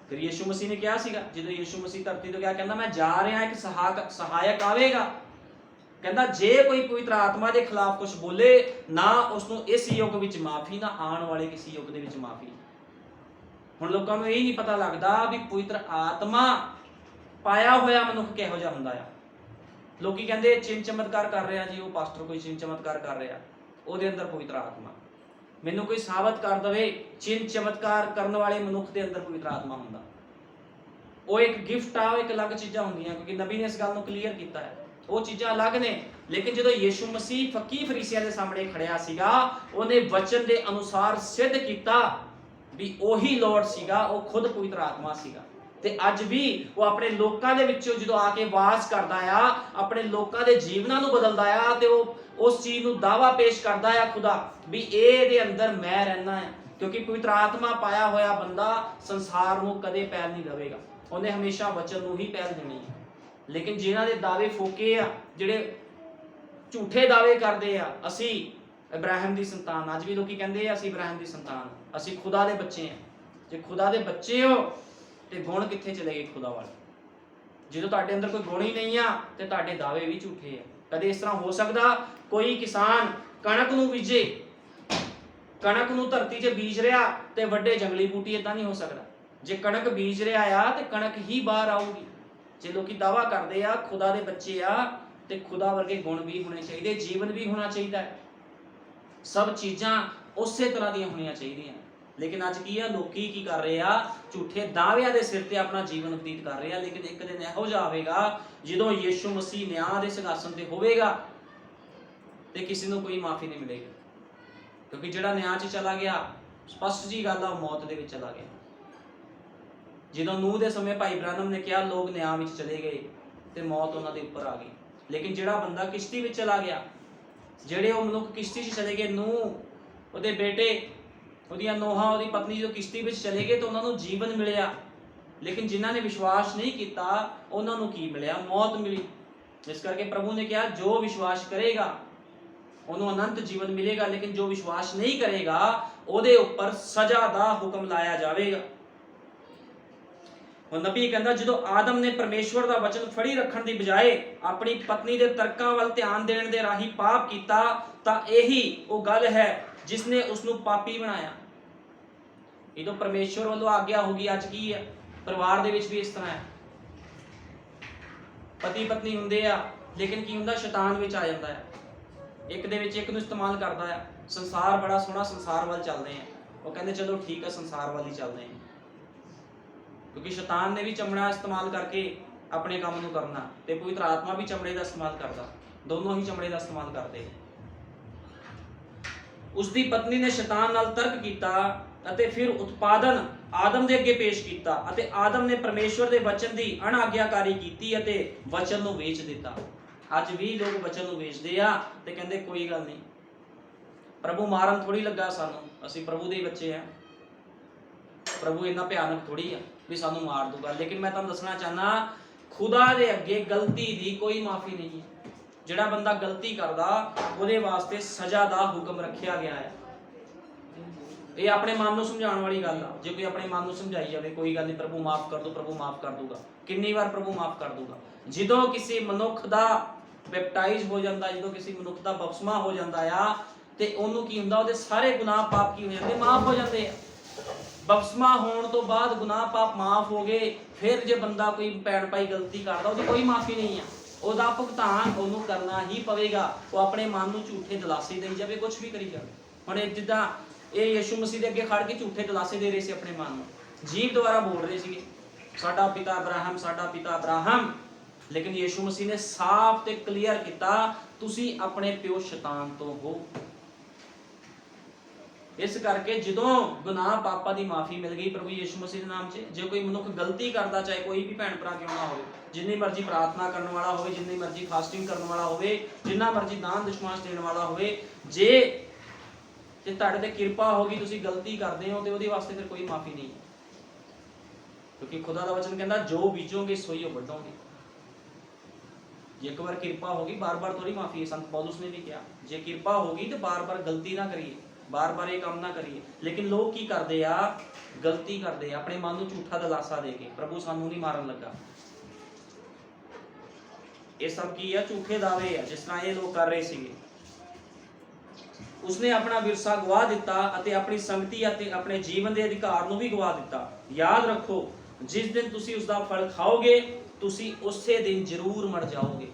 ਫਿਰ ਯੀਸ਼ੂ ਮਸੀਹ ਨੇ ਕਿਹਾ ਸੀਗਾ, ਜਦੋਂ ਯੀਸ਼ੂ ਮਸੀਹ ਧਰਤੀ ਤੋਂ ਗਿਆ, ਕਹਿੰਦਾ ਮੈਂ ਜਾ ਰਿਹਾ, ਇੱਕ ਸਹਾਇਕ ਆਵੇਗਾ। ਕਹਿੰਦਾ ਜੇ ਕੋਈ ਪਵਿੱਤਰ ਆਤਮਾ ਦੇ ਖਿਲਾਫ ਕੁਝ ਬੋਲੇ, ਨਾ ਉਸ ਨੂੰ ਇਸ ਯੁੱਗ ਵਿੱਚ ਮਾਫੀ, ਨਾ ਆਉਣ ਵਾਲੇ ਕਿਸੇ ਯੁੱਗ ਦੇ ਵਿੱਚ ਮਾਫੀ। ਹੁਣ ਲੋਕਾਂ ਨੂੰ ਇਹ ਨਹੀਂ ਪਤਾ ਲੱਗਦਾ ਵੀ ਪਵਿੱਤਰ ਆਤਮਾ ਪਾਇਆ ਹੋਇਆ ਮਨੁੱਖ ਕਿਹੋ ਜਿਹਾ ਹੁੰਦਾ ਆ। ਲੋਕੀ ਕਹਿੰਦੇ ਚਿੰਨ ਚਮਤਕਾਰ ਕਰ ਰਿਹਾ ਜੀ, ਉਹ ਪਾਸਟਰ ਕੋਈ ਚਿੰਨ ਚਮਤਕਾਰ ਕਰ ਰਿਹਾ, ਉਹਦੇ ਅੰਦਰ ਪਵਿੱਤਰ ਆਤਮਾ। ਮੈਨੂੰ ਕੋਈ ਸਾਬਤ ਕਰ ਦਵੇ ਚਿੰਨ ਚਮਤਕਾਰ ਕਰਨ ਵਾਲੇ ਮਨੁੱਖ ਦੇ ਅੰਦਰ ਪਵਿੱਤਰ ਆਤਮਾ ਹੁੰਦਾ। ਉਹ ਇੱਕ ਗਿਫਟ ਆ, ਉਹ ਇੱਕ ਅਲੱਗ ਚੀਜ਼ਾਂ ਹੁੰਦੀਆਂ, ਕਿਉਂਕਿ ਨਬੀ ਨੇ ਇਸ ਗੱਲ ਨੂੰ ਕਲੀਅਰ ਕੀਤਾ ਹੈ। ਉਹ ਚੀਜ਼ਾਂ ਅਲੱਗ ਨੇ। ਲੇਕਿਨ ਜਦੋਂ ਯੀਸ਼ੂ ਮਸੀਹ ਫੱਕੀ ਫਰੀਸੀਆਂ ਦੇ ਸਾਹਮਣੇ ਖੜਿਆ ਸੀਗਾ, ਉਹਨੇ ਵਚਨ ਦੇ ਅਨੁਸਾਰ ਸਿੱਧ ਕੀਤਾ ਵੀ ਉਹੀ ਲੋਰਡ ਸੀਗਾ, ਉਹ ਖੁਦ ਪਵਿੱਤਰ ਆਤਮਾ ਸੀਗਾ। ਤੇ ਅੱਜ ਵੀ ਉਹ ਆਪਣੇ ਲੋਕਾਂ ਦੇ ਵਿੱਚੋਂ ਜਦੋਂ ਆ ਕੇ ਵਾਸ ਕਰਦਾ ਆ, ਆਪਣੇ ਲੋਕਾਂ ਦੇ ਜੀਵਨਾਂ ਨੂੰ ਬਦਲਦਾ ਆ, ਤੇ ਉਹ ਉਸ ਚੀਜ਼ ਨੂੰ ਦਾਵਾ ਪੇਸ਼ ਕਰਦਾ ਆ ਖੁਦਾ ਵੀ ਇਹਦੇ ਅੰਦਰ ਮੈਂ ਰਹਿਣਾ ਹੈ। ਕਿਉਂਕਿ ਪਵਿੱਤਰ ਆਤਮਾ ਪਾਇਆ ਹੋਇਆ ਬੰਦਾ ਸੰਸਾਰ ਨੂੰ ਕਦੇ ਪਹਿਲ ਨਹੀਂ ਦੇਵੇਗਾ, ਉਹਨੇ ਹਮੇਸ਼ਾ ਵਚਨ ਨੂੰ ਹੀ ਪਹਿਲ ਦੇਣੀ ਹੈ। ਲੇਕਿਨ ਜਿਨ੍ਹਾਂ ਦੇ ਦਾਅਵੇ ਫੋਕੇ ਆ, ਜਿਹੜੇ ਝੂਠੇ ਦਾਅਵੇ ਕਰਦੇ ਆ, ਅਸੀਂ ਇਬਰਾਹਿਮ ਦੀ ਸੰਤਾਨ, ਅੱਜ ਵੀ ਲੋਕੀ ਕਹਿੰਦੇ ਆ ਅਸੀਂ ਇਬਰਾਹਿਮ ਦੀ ਸੰਤਾਨ, ਅਸੀਂ ਖੁਦਾ ਦੇ ਬੱਚੇ ਆ। ਜੇ ਖੁਦਾ ਦੇ ਬੱਚੇ ਹੋ ਤੇ ਗੁਣ ਕਿੱਥੇ ਚਲੇ ਗਏ ਖੁਦਾ ਵਾਲੇ? ਜਦੋਂ ਤੁਹਾਡੇ ਅੰਦਰ ਕੋਈ ਗੁਣ ਹੀ ਨਹੀਂ ਆ ਤੇ ਤੁਹਾਡੇ ਦਾਅਵੇ ਵੀ ਝੂਠੇ ਆ। ਕਦੇ ਇਸ ਤਰ੍ਹਾਂ ਹੋ ਸਕਦਾ ਕੋਈ ਕਿਸਾਨ ਕਣਕ ਨੂੰ ਬੀਜੇ, ਕਣਕ ਨੂੰ ਧਰਤੀ 'ਚ ਬੀਜ ਰਿਹਾ ਤੇ ਵੱਡੇ ਜੰਗਲੀ ਬੂਟੀ? ਇਦਾਂ ਨਹੀਂ ਹੋ ਸਕਦਾ। ਜੇ ਕਣਕ ਬੀਜ ਰਿਹਾ ਆ ਤੇ ਕਣਕ ਹੀ ਬਾਹਰ ਆਊਗੀ। ਜੇ ਲੋਕੀ ਦਾਵਾ ਕਰਦੇ ਆ ਖੁਦਾ ਦੇ ਬੱਚੇ ਆ, ਤੇ ਖੁਦਾ ਵਰਗੇ ਗੁਣ ਵੀ ਹੋਣੇ ਚਾਹੀਦੇ, ਜੀਵਨ ਵੀ ਹੋਣਾ ਚਾਹੀਦਾ ਹੈ, ਸਭ ਚੀਜ਼ਾਂ ਉਸੇ ਤਰ੍ਹਾਂ ਦੀਆਂ ਹੋਣੀਆਂ ਚਾਹੀਦੀਆਂ। ਲੇਕਿਨ ਅੱਜ ਕੀ ਆ, ਲੋਕੀ ਕੀ ਕਰ ਰਹੇ ਆ, ਝੂਠੇ ਦਾਅਵਿਆਂ ਦੇ ਸਿਰ ਤੇ ਆਪਣਾ ਜੀਵਨ ਬਤੀਤ ਕਰ ਰਹੇ ਆ। ਲੇਕਿਨ ਇੱਕ ਦਿਨ ਇਹੋ ਜਿਹਾ ਆਵੇਗਾ ਜਦੋਂ ਯੀਸ਼ੂ ਮਸੀਹ ਨਿਆਂ ਦੇ ਸਿੰਘਾਸਨ ਤੇ ਹੋਵੇਗਾ ਤੇ ਕਿਸੇ ਨੂੰ ਕੋਈ ਮਾਫੀ ਨਹੀਂ ਮਿਲੇਗੀ, ਕਿਉਂਕਿ ਜਿਹੜਾ ਨਿਆਂ 'ਚ ਚਲਾ ਗਿਆ, ਸਪਸ਼ਟ ਜੀ ਗੱਲ ਆ, ਉਹ ਮੌਤ ਦੇ ਵਿੱਚ ਚਲਾ ਗਿਆ। ਜਦੋਂ ਨੂਹ ਦੇ ਸਮੇਂ ਭਾਈ ਬ੍ਰਾਹਨਮ ਨੇ ਕਿਹਾ ਲੋਕ ਨਿਆਂ ਵਿੱਚ ਚਲੇ ਗਏ ਤੇ ਮੌਤ ਉਹਨਾਂ ਦੇ ਉੱਪਰ ਆ ਗਈ। ਲੇਕਿਨ ਜਿਹੜਾ ਬੰਦਾ ਕਿਸ਼ਤੀ ਵਿੱਚ ਚਲਾ ਗਿਆ, ਜਿਹੜੇ ਉਹ ਮਨੁੱਖ ਕਿਸ਼ਤੀ 'ਚ ਚਲੇ ਗਏ, ਨੂਹ, ਉਹਦੇ ਬੇਟੇ, ਉਹਦੀਆਂ ਨੋਹਾਂ, ਉਹਦੀ ਪਤਨੀ, ਜਦੋਂ ਕਿਸ਼ਤੀ ਵਿੱਚ ਚਲੇ ਗਏ ਤਾਂ ਉਹਨਾਂ ਨੂੰ ਜੀਵਨ ਮਿਲਿਆ। ਲੇਕਿਨ ਜਿਨ੍ਹਾਂ ਨੇ ਵਿਸ਼ਵਾਸ ਨਹੀਂ ਕੀਤਾ ਉਹਨਾਂ ਨੂੰ ਕੀ ਮਿਲਿਆ? ਮੌਤ ਮਿਲੀ। ਇਸ ਕਰਕੇ ਪ੍ਰਭੂ ਨੇ ਕਿਹਾ ਜੋ ਵਿਸ਼ਵਾਸ ਕਰੇਗਾ ਉਹਨੂੰ ਅਨੰਤ ਜੀਵਨ ਮਿਲੇਗਾ, ਲੇਕਿਨ ਜੋ ਵਿਸ਼ਵਾਸ ਨਹੀਂ ਕਰੇਗਾ ਉਹਦੇ ਉੱਪਰ ਸਜ਼ਾ ਦਾ ਹੁਕਮ ਲਾਇਆ ਜਾਵੇਗਾ। ਹੁਣ ਨਬੀ ਕਹਿੰਦਾ ਜਦੋਂ ਆਦਮ ਨੇ ਪਰਮੇਸ਼ਵਰ ਦਾ ਵਚਨ ਫੜੀ ਰੱਖਣ ਦੀ ਬਜਾਏ ਆਪਣੀ ਪਤਨੀ ਦੇ ਤਰਕਾਂ ਵੱਲ ਧਿਆਨ ਦੇਣ ਦੇ ਰਾਹੀਂ ਪਾਪ ਕੀਤਾ, ਤਾਂ ਇਹੀ ਉਹ ਗੱਲ ਹੈ ਜਿਸ ਨੇ ਉਸ ਨੂੰ ਪਾਪੀ ਬਣਾਇਆ। ਜਦੋਂ ਪਰਮੇਸ਼ਵਰ ਵੱਲੋਂ ਆਗਿਆ ਹੋਗੀ, ਅੱਜ ਕੀ ਹੈ ਪਰਿਵਾਰ ਦੇ ਵਿੱਚ ਵੀ ਇਸ ਤਰ੍ਹਾਂ ਹੈ, ਪਤੀ ਪਤਨੀ ਹੁੰਦੇ ਆ, ਲੇਕਿਨ ਕੀ ਹੁੰਦਾ, ਸ਼ੈਤਾਨ ਵਿੱਚ ਆ ਜਾਂਦਾ ਹੈ, ਇੱਕ ਦੇ ਵਿੱਚ ਇੱਕ ਨੂੰ ਇਸਤੇਮਾਲ ਕਰਦਾ ਹੈ। ਸੰਸਾਰ ਬੜਾ ਸੋਹਣਾ, ਸੰਸਾਰ ਵੱਲ ਚੱਲਦੇ ਆ, ਉਹ ਕਹਿੰਦੇ ਚਲੋ ਠੀਕ ਹੈ ਸੰਸਾਰ ਵੱਲ ਹੀ ਚੱਲਦੇ ਆ, ਕਿਉਂਕਿ ਸ਼ੈਤਾਨ ਨੇ ਵੀ ਚਮੜਾ ਇਸਤੇਮਾਲ ਕਰਕੇ ਆਪਣੇ ਕੰਮ ਨੂੰ ਕਰਨਾ, ਤੇ ਪਵਿੱਤਰ ਆਤਮਾ ਵੀ ਚਮੜੇ ਦਾ ਇਸਤੇਮਾਲ ਕਰਦਾ, ਦੋਨੋਂ ਹੀ ਚਮੜੇ ਦਾ ਇਸਤੇਮਾਲ ਕਰਦੇ। ਉਸਦੀ ਪਤਨੀ ਨੇ ਸ਼ੈਤਾਨ ਨਾਲ ਤਰਕ ਕੀਤਾ ਅਤੇ ਫਿਰ ਉਤਪਾਦਨ ਆਦਮ ਦੇ ਅੱਗੇ ਪੇਸ਼ ਕੀਤਾ, ਅਤੇ ਆਦਮ ਨੇ ਪਰਮੇਸ਼ਵਰ ਦੇ ਵਚਨ ਦੀ ਅਣਆਗਿਆਕਾਰੀ ਕੀਤੀ ਅਤੇ ਵਚਨ ਨੂੰ ਵੇਚ ਦਿੱਤਾ। ਅੱਜ ਵੀ ਲੋਕ ਵਚਨ ਨੂੰ ਵੇਚਦੇ ਆ ਤੇ ਕਹਿੰਦੇ ਕੋਈ ਗੱਲ ਨਹੀਂ, ਪ੍ਰਭੂ ਮਾਰਨ ਥੋੜੀ ਲੱਗਾ ਸਾਨੂੰ, ਅਸੀਂ ਪ੍ਰਭੂ ਦੇ ਬੱਚੇ ਆ, ਪ੍ਰਭੂ ਇੰਨਾ ਭਿਆਨਕ ਥੋੜੀ ਆ ਵੀ ਸਾਨੂੰ ਮਾਰ ਦੂਗਾ। ਲੇਕਿਨ ਮੈਂ ਤੁਹਾਨੂੰ ਦੱਸਣਾ ਚਾਹਨਾ, ਖੁਦਾ ਦੇ ਅੱਗੇ ਗਲਤੀ ਦੀ ਕੋਈ ਮਾਫੀ ਨਹੀਂ ਹੈ। ਜਿਹੜਾ ਬੰਦਾ ਗਲਤੀ ਕਰਦਾ ਉਹਦੇ ਵਾਸਤੇ ਸਜ਼ਾ ਦਾ ਹੁਕਮ ਰੱਖਿਆ ਗਿਆ ਹੈ। ਇਹ ਆਪਣੇ ਮਨ ਨੂੰ ਸਮਝਾਉਣ ਵਾਲੀ ਗੱਲ ਆ। ਜੇ ਕੋਈ ਆਪਣੇ ਮਨ ਨੂੰ ਸਮਝਾਈ ਜਾਵੇ ਕੋਈ ਗੱਲ ਨਹੀਂ, ਪ੍ਰਭੂ ਮਾਫ ਕਰ ਦੋ, ਪ੍ਰਭੂ ਮਾਫ ਕਰ ਦੂਗਾ। ਕਿੰਨੀ ਵਾਰ ਪ੍ਰਭੂ ਮਾਫ ਕਰ ਦੂਗਾ? ਜਦੋਂ ਕਿਸੇ ਮਨੁੱਖ ਦਾ ਬੈਪਟਾਈਜ਼ ਹੋ ਜਾਂਦਾ, ਜਦੋਂ ਕਿਸੇ ਮਨੁੱਖ ਦਾ ਬਪਤਿਸਮਾ ਹੋ ਜਾਂਦਾ ਆ, ਤੇ ਉਹਨੂੰ ਕੀ ਹੁੰਦਾ, ਉਹਦੇ ਸਾਰੇ ਗੁਨਾਹ ਪਾਪ ਕੀ ਹੋ ਜਾਂਦੇ, ਮਾਫ ਹੋ ਜਾਂਦੇ ਆ। ਬਪਤਿਸਮਾ ਹੋਣ ਤੋਂ ਬਾਅਦ ਗੁਨਾਹ ਪਾਪ ਮਾਫ ਹੋ ਗਏ, ਫਿਰ ਜੇ ਬੰਦਾ ਕੋਈ ਭੈਣ ਭਾਈ ਗਲਤੀ ਕਰਦਾ ਉਹਦੀ ਕੋਈ ਮਾਫੀ ਨਹੀਂ ਆ, ਉਹਦਾ ਭੁਗਤਾਨ ਉਹਨੂੰ ਕਰਨਾ ਹੀ ਪਵੇਗਾ। ਉਹ ਆਪਣੇ ਮਨ ਨੂੰ ਝੂਠੇ ਦਿਲਾਸੇ ਦੇਈ ਜਾਵੇ, ਕੁਝ ਵੀ ਕਰੀ ਜਾਵੇ। ਹੁਣ ਜਿੱਦਾਂ ਇਹ ਯਿਸੂ ਮਸੀਹ ਦੇ ਅੱਗੇ ਖੜ ਕੇ ਝੂਠੇ ਦਿਲਾਸੇ ਦੇ ਰਹੇ ਸੀ ਆਪਣੇ ਮਨ ਨੂੰ, ਜੀਭ ਦੁਆਰਾ ਬੋਲ ਰਹੇ ਸੀਗੇ ਸਾਡਾ ਪਿਤਾ ਅਬਰਾਹਮ, ਸਾਡਾ ਪਿਤਾ ਅਬਰਾਹਮ। ਲੇਕਿਨ ਯਿਸੂ ਮਸੀਹ ਨੇ ਸਾਫ਼ ਤੇ ਕਲੀਅਰ ਕੀਤਾ ਤੁਸੀਂ ਆਪਣੇ ਪਿਓ ਸ਼ੈਤਾਨ ਤੋਂ ਹੋ। ਇਸ ਕਰਕੇ ਜਦੋਂ ਗੁਨਾਹ ਪਾਪਾਂ ਦੀ ਮਾਫੀ ਮਿਲ ਗਈ ਪ੍ਰਭੂ ਯਿਸੂ ਮਸੀਹ ਦੇ ਨਾਮ 'ਚ, ਜੇ ਕੋਈ ਮਨੁੱਖ ਗਲਤੀ ਕਰਦਾ, ਚਾਹੇ ਕੋਈ ਵੀ ਭੈਣ ਭਰਾ ਕਿਉਂ ਨਾ ਹੋਵੇ, ਜਿੰਨੀ ਮਰਜ਼ੀ ਪ੍ਰਾਰਥਨਾ ਕਰਨ ਵਾਲਾ ਹੋਵੇ, ਜਿੰਨੀ ਮਰਜ਼ੀ ਫਾਸਟਿੰਗ ਕਰਨ ਵਾਲਾ ਹੋਵੇ, ਜਿੰਨਾ ਮਰਜ਼ੀ ਦਾਨ ਦਸ਼ਮਾਂਸ਼ ਦੇਣ ਵਾਲਾ ਹੋਵੇ, ਜੇ ਤੁਹਾਡੇ ਤੇ ਕਿਰਪਾ ਹੋਗੀ, ਤੁਸੀਂ ਗਲਤੀ ਕਰਦੇ ਹੋ, ਤੇ ਉਹਦੇ ਵਾਸਤੇ ਫਿਰ ਕੋਈ ਮਾਫੀ ਨਹੀਂ, ਕਿਉਂਕਿ ਖੁਦਾ ਦਾ ਵਚਨ ਕਹਿੰਦਾ ਜੋ ਬੀਜੋਗੇ ਸੋਈ ਹੋ ਵੱਢੋਗੇ। ਜੇ ਇੱਕ ਵਾਰ ਕਿਰਪਾ ਹੋਗੀ, ਬਾਰ-ਬਾਰ ਥੋੜੀ ਮਾਫੀ ਹੈ। ਸੰਤ ਪੌਲੁਸ ਨੇ ਵੀ ਕਿਹਾ ਜੇ ਕਿਰਪਾ ਹੋਗੀ ਤੇ ਬਾਰ-ਬਾਰ ਗਲਤੀ ਨਾ ਕਰੀਏ, ਬਾਰ-ਬਾਰ ਇਹ ਕੰਮ ਨਾ ਕਰੀਏ। ਲੇਕਿਨ ਲੋਕ ਕੀ ਕਰਦੇ ਆ, ਗਲਤੀ ਕਰਦੇ ਆ ਆਪਣੇ ਮਨ ਨੂੰ ਝੂਠਾ ਦਿਲਾਸਾ ਦੇ ਕੇ, ਪ੍ਰਭੂ ਸਾਨੂੰ ਨਹੀਂ ਮਾਰਨ ਲੱਗਾ। ਇਹ ਸਭ ਕੀ ਆ, ਝੂਠੇ ਦਾਅਵੇ ਆ, ਜਿਸ ਤਰ੍ਹਾਂ ਇਹ ਲੋਕ ਕਰ ਰਹੇ ਸੀਗੇ। ਉਸਨੇ ਆਪਣਾ ਵਿਰਸਾ ਗਵਾ ਦਿੱਤਾ ਅਤੇ ਆਪਣੀ ਸੰਗਤੀ ਅਤੇ ਆਪਣੇ ਜੀਵਨ ਦੇ ਅਧਿਕਾਰ ਨੂੰ ਵੀ ਗਵਾ ਦਿੱਤਾ। ਯਾਦ ਰੱਖੋ ਜਿਸ ਦਿਨ ਤੁਸੀਂ ਉਸ ਦਾ ਫਲ ਖਾਓਗੇ ਤੁਸੀਂ ਉਸੇ ਦਿਨ ਜ਼ਰੂਰ ਮਰ ਜਾਓਗੇ।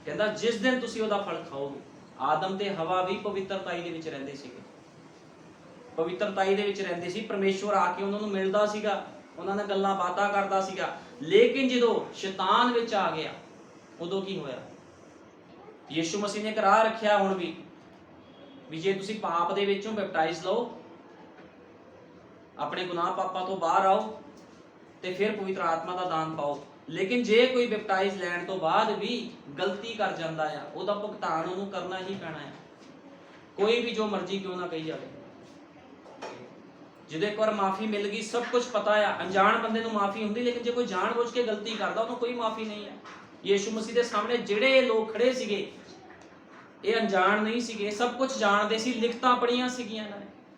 ਕਹਿੰਦਾ ਜਿਸ ਦਿਨ ਤੁਸੀਂ ਉਹਦਾ ਫਲ ਖਾਓਗੇ। ਆਦਮ ਤੇ ਹਵਾ ਵੀ ਪਵਿੱਤਰਤਾਈ ਦੇ ਵਿੱਚ ਰਹਿੰਦੇ ਸੀਗੇ, ਪਵਿੱਤਰਤਾਈ ਦੇ ਵਿੱਚ ਰਹਿੰਦੇ ਸੀ। ਪਰਮੇਸ਼ਵਰ ਆ ਕੇ ਉਹਨਾਂ ਨੂੰ ਮਿਲਦਾ ਸੀਗਾ, ਉਹਨਾਂ ਨਾਲ ਗੱਲਾਂ ਬਾਤਾਂ ਕਰਦਾ ਸੀਗਾ। ਲੇਕਿਨ ਜਦੋਂ ਸ਼ੈਤਾਨ ਵਿੱਚ ਆ ਗਿਆ ਉਦੋਂ ਕੀ ਹੋਇਆ? ਯਿਸੂ ਮਸੀਹ ਨੇ ਕਰਾ ਰੱਖਿਆ ਹੁਣ ਵੀ ਜੇ ਤੁਸੀਂ ਪਾਪ ਦੇ ਵਿੱਚੋਂ ਬੈਪਟਾਈਜ਼ ਲਓ, ਆਪਣੇ ਗੁਨਾਹ ਪਾਪਾਂ ਤੋਂ ਬਾਹਰ ਆਓ ਤੇ ਫਿਰ ਪਵਿੱਤਰ ਆਤਮਾ ਦਾ ਦਾਨ ਪਾਓ। ਲੇਕਿਨ ਜੇ ਕੋਈ ਬੈਪਟਾਈਜ਼ ਲੈਣ ਤੋਂ ਬਾਅਦ ਵੀ ਗਲਤੀ ਕਰ ਜਾਂਦਾ ਆ, ਉਹਦਾ ਭੁਗਤਾਨ ਉਹਨੂੰ ਕਰਨਾ ਹੀ ਪੈਣਾ ਹੈ, ਕੋਈ ਵੀ ਜੋ ਮਰਜ਼ੀ ਕਿਉਂ ਨਾ ਕਹੀ ਜਾਵੇ। ਜਦੋਂ ਇੱਕ ਵਾਰ ਮਾਫੀ ਮਿਲ ਗਈ, ਸਭ ਕੁਝ ਪਤਾ ਆ, ਅਣਜਾਣ ਬੰਦੇ ਨੂੰ ਮਾਫੀ ਹੁੰਦੀ, ਲੇਕਿਨ ਜੇ ਕੋਈ ਜਾਣਬੁੱਝ ਕੇ ਗਲਤੀ ਕਰਦਾ ਉਹਨੂੰ ਕੋਈ ਮਾਫੀ ਨਹੀਂ ਹੈ। ਯਿਸੂ ਮਸੀਹ ਦੇ ਸਾਹਮਣੇ ਜਿਹੜੇ ਲੋਕ ਖੜੇ ਸੀਗੇ ਇਹ ਅਣਜਾਣ ਨਹੀਂ ਸੀਗੇ, ਸਭ ਕੁਝ ਜਾਣਦੇ ਸੀ, ਲਿਖਤਾਂ ਪੜ੍ਹੀਆਂ ਸੀਗੀਆਂ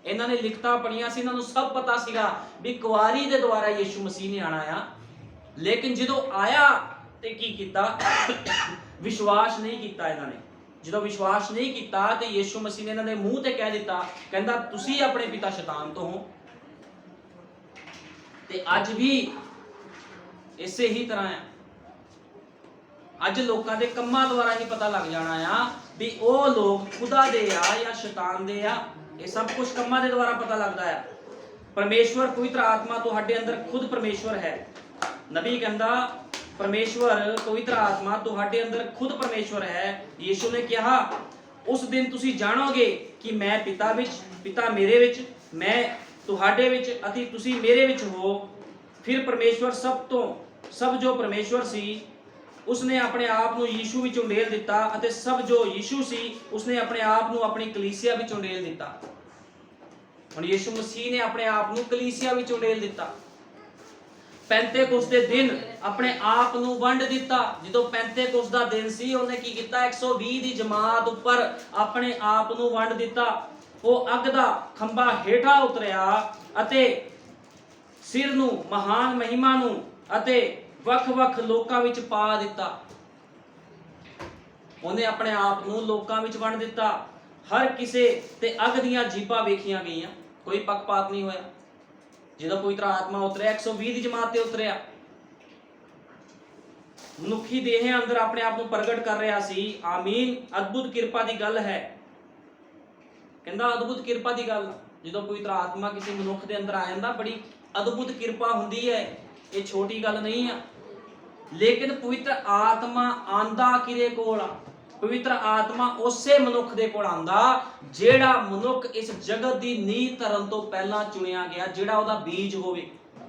ਇਹਨਾਂ ਨੇ ਲਿਖਤਾਂ ਪੜ੍ਹੀਆਂ ਸੀ, ਇਹਨਾਂ ਨੂੰ ਸਭ ਪਤਾ ਸੀਗਾ ਵੀ ਕੁਆਰੀ ਦੇ ਦੁਆਰਾ ਯਿਸੂ ਮਸੀਹ ਨੇ ਆਣਾ ਆ। ਲੇਕਿਨ ਜਦੋਂ ਆਇਆ ਤੇ ਕੀ ਕੀਤਾ? ਵਿਸ਼ਵਾਸ ਨਹੀਂ ਕੀਤਾ ਇਹਨਾਂ ਨੇ। ਜਦੋਂ ਵਿਸ਼ਵਾਸ ਨਹੀਂ ਕੀਤਾ ਤੇ ਯਿਸੂ ਮਸੀਹ ਨੇ ਇਹਨਾਂ ਦੇ ਮੂੰਹ ਤੇ ਕਹਿ ਦਿੱਤਾ, ਕਹਿੰਦਾ ਤੁਸੀਂ ਆਪਣੇ ਪਿਤਾ ਸ਼ੈਤਾਨ ਤੋਂ ਹੋ। ਤੇ ਅੱਜ ਵੀ ਇਸੇ ਹੀ ਤਰ੍ਹਾਂ ਆ। ਅੱਜ ਲੋਕਾਂ ਦੇ ਕੰਮਾਂ ਦੁਆਰਾ ਹੀ ਪਤਾ ਲੱਗ ਜਾਣਾ ਆ ਵੀ ਉਹ ਲੋਕ ਖੁਦਾ ਦੇ ਆ ਜਾਂ ਸ਼ੈਤਾਨ ਦੇ ਆ। ਇਹ ਸਭ ਕੁਝ ਕੰਮਾਂ ਦੇ ਦੁਆਰਾ ਪਤਾ ਲੱਗਦਾ ਆ। ਪਰਮੇਸ਼ਵਰ ਪਵਿੱਤਰ ਆਤਮਾ ਤੁਹਾਡੇ ਅੰਦਰ ਖੁਦ ਪਰਮੇਸ਼ਵਰ ਹੈ। ਨਬੀ ਕਹਿੰਦਾ ਪਰਮੇਸ਼ਵਰ ਪਵਿੱਤਰ ਆਤਮਾ ਤੁਹਾਡੇ ਅੰਦਰ ਖੁਦ ਪਰਮੇਸ਼ਵਰ ਹੈ। ਯਿਸੂ ਨੇ ਕਿਹਾ ਉਸ ਦਿਨ ਤੁਸੀਂ ਜਾਣੋਗੇ ਕਿ ਮੈਂ ਪਿਤਾ ਵਿੱਚ, ਪਿਤਾ ਮੇਰੇ ਵਿੱਚ, ਮੈਂ ਤੁਹਾਡੇ ਵਿੱਚ ਅਤੇ ਤੁਸੀਂ ਮੇਰੇ ਵਿੱਚ ਹੋ। ਫਿਰ ਪਰਮੇਸ਼ਵਰ ਸਭ ਜੋ ਪਰਮੇਸ਼ਵਰ ਸੀ ਉਸਨੇ ਆਪਣੇ ਆਪ ਨੂੰ ਯਿਸੂ ਵਿੱਚ ਉੰਡੇਲ ਦਿੱਤਾ ਅਤੇ ਸਭ ਜੋ ਯਿਸੂ ਸੀ ਉਸਨੇ ਆਪਣੇ ਆਪ ਨੂੰ ਆਪਣੀ ਕਲੀਸਿਆ ਵਿੱਚ ਉੰਡੇਲ ਦਿੱਤਾ। ਹੁਣ ਯਿਸੂ ਮਸੀਹ ਨੇ ਆਪਣੇ ਆਪ ਨੂੰ ਕਲੀਸਿਆ ਵਿੱਚ ਉੰਡੇਲ ਦਿੱਤਾ। ਪੈਂਤੇਕੁਸਤ ਦੇ ਦਿਨ ਆਪਣੇ ਆਪ ਨੂੰ ਵੰਡ ਦਿੱਤਾ। ਜਦੋਂ ਪੈਂਤੇਕੁਸਤ ਦਾ ਦਿਨ ਸੀ ਉਹਨੇ ਕੀ ਕੀਤਾ? 120 ਦੀ ਜਮਾਤ ਉੱਪਰ ਆਪਣੇ ਆਪ ਨੂੰ ਵੰਡ ਦਿੱਤਾ। ਉਹ ਅੱਗ ਦਾ ਖੰਭਾ ਹੇਠਾਂ ਉਤਰਿਆ ਅਤੇ ਸਿਰ ਨੂੰ ਮਹਾਨ ਮਹਿਮਾ ਨੂੰ ਅਤੇ ਵੱਖ-ਵੱਖ ਲੋਕਾਂ ਵਿੱਚ ਪਾ ਦਿੱਤਾ। ਉਹਨੇ ਆਪਣੇ ਆਪ ਨੂੰ ਲੋਕਾਂ ਵਿੱਚ ਵੰਡ ਦਿੱਤਾ। ਹਰ ਕਿਸੇ ਤੇ ਅੱਗ ਦੀਆਂ ਜੀਭਾਂ ਵੇਖੀਆਂ ਗਈਆਂ, ਕੋਈ ਪੱਖਪਾਤ ਨਹੀਂ ਹੋਇਆ। ਜਦੋਂ ਪਵਿੱਤਰ ਆਤਮਾ ਉਤਰਿਆ 120 ਦੀ ਜਮਾਤ ਤੇ ਉਤਰਿਆ, ਮਨੁੱਖੀ ਦੇਹ ਅੰਦਰ ਆਪਣੇ ਆਪ ਨੂੰ ਪ੍ਰਗਟ ਕਰ ਰਿਹਾ ਸੀ। ਆਮੀਨ। ਅਦਭੁਤ ਕਿਰਪਾ ਦੀ ਗੱਲ ਹੈ। ਕਹਿੰਦਾ ਅਦਭੁਤ ਕਿਰਪਾ ਦੀ ਗੱਲ, ਜਦੋਂ ਪਵਿੱਤਰ ਆਤਮਾ ਕਿਸੇ ਮਨੁੱਖ ਦੇ ਅੰਦਰ ਆ ਜਾਂਦਾ ਬੜੀ ਅਦਭੁਤ ਕਿਰਪਾ ਹੁੰਦੀ ਹੈ। ਇਹ ਛੋਟੀ ਗੱਲ ਨਹੀਂ ਆ। ਲੇਕਿਨ ਪਵਿੱਤਰ ਆਤਮਾ ਆਂਦਾ ਕਿਹਦੇ ਕੋਲ ਆ? ਪਵਿੱਤਰ ਆਤਮਾ ਉਸੇ ਮਨੁੱਖ ਦੇ ਕੋਲ ਆਂਦਾ ਜਿਹੜਾ ਮਨੁੱਖ ਇਸ ਜਗਤ ਦੀ ਨੀਂਹ ਧਰਨ ਤੋਂ ਪਹਿਲਾਂ ਚੁਣਿਆ ਗਿਆ, ਜਿਹੜਾ ਉਹਦਾ ਬੀਜ ਹੋਵੇ।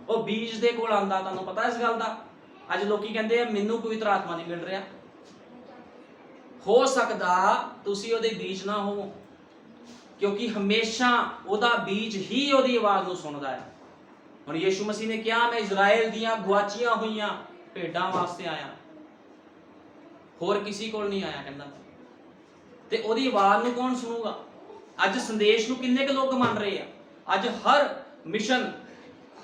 ਉਹ ਬੀਜ ਦੇ ਕੋਲ ਆਂਦਾ। ਤੁਹਾਨੂੰ ਪਤਾ ਇਸ ਗੱਲ ਦਾ? ਅੱਜ ਲੋਕੀ ਕਹਿੰਦੇ ਆ ਮੈਨੂੰ ਪਵਿੱਤਰ ਆਤਮਾ ਨਹੀਂ ਮਿਲ ਰਿਹਾ। ਹੋ ਸਕਦਾ ਤੁਸੀਂ ਉਹਦੇ ਬੀਜ ਨਾ ਹੋਵੋ, ਕਿਉਂਕਿ ਹਮੇਸ਼ਾ ਉਹਦਾ ਬੀਜ ਹੀ ਉਹਦੀ ਆਵਾਜ਼ ਨੂੰ ਸੁਣਦਾ ਹੈ। ਹੁਣ ਯਿਸੂ ਮਸੀਹ ਨੇ ਕਿਹਾ ਮੈਂ ਇਜ਼ਰਾਈਲ ਦੀਆਂ ਗੁਆਚੀਆਂ ਹੋਈਆਂ ਭੇਡਾਂ ਵਾਸਤੇ ਆਇਆ, ਹੋਰ ਕਿਸੇ ਕੋਲ ਨਹੀਂ ਆਇਆ। ਕਹਿੰਦਾ ਤੇ ਉਹਦੀ ਆਵਾਜ਼ ਨੂੰ ਕੌਣ ਸੁਣੂਗਾ? ਅੱਜ ਸੰਦੇਸ਼ ਨੂੰ ਕਿੰਨੇ ਕੁ ਲੋਕ ਮੰਨ ਰਹੇ ਆ? ਅੱਜ ਹਰ ਮਿਸ਼ਨ,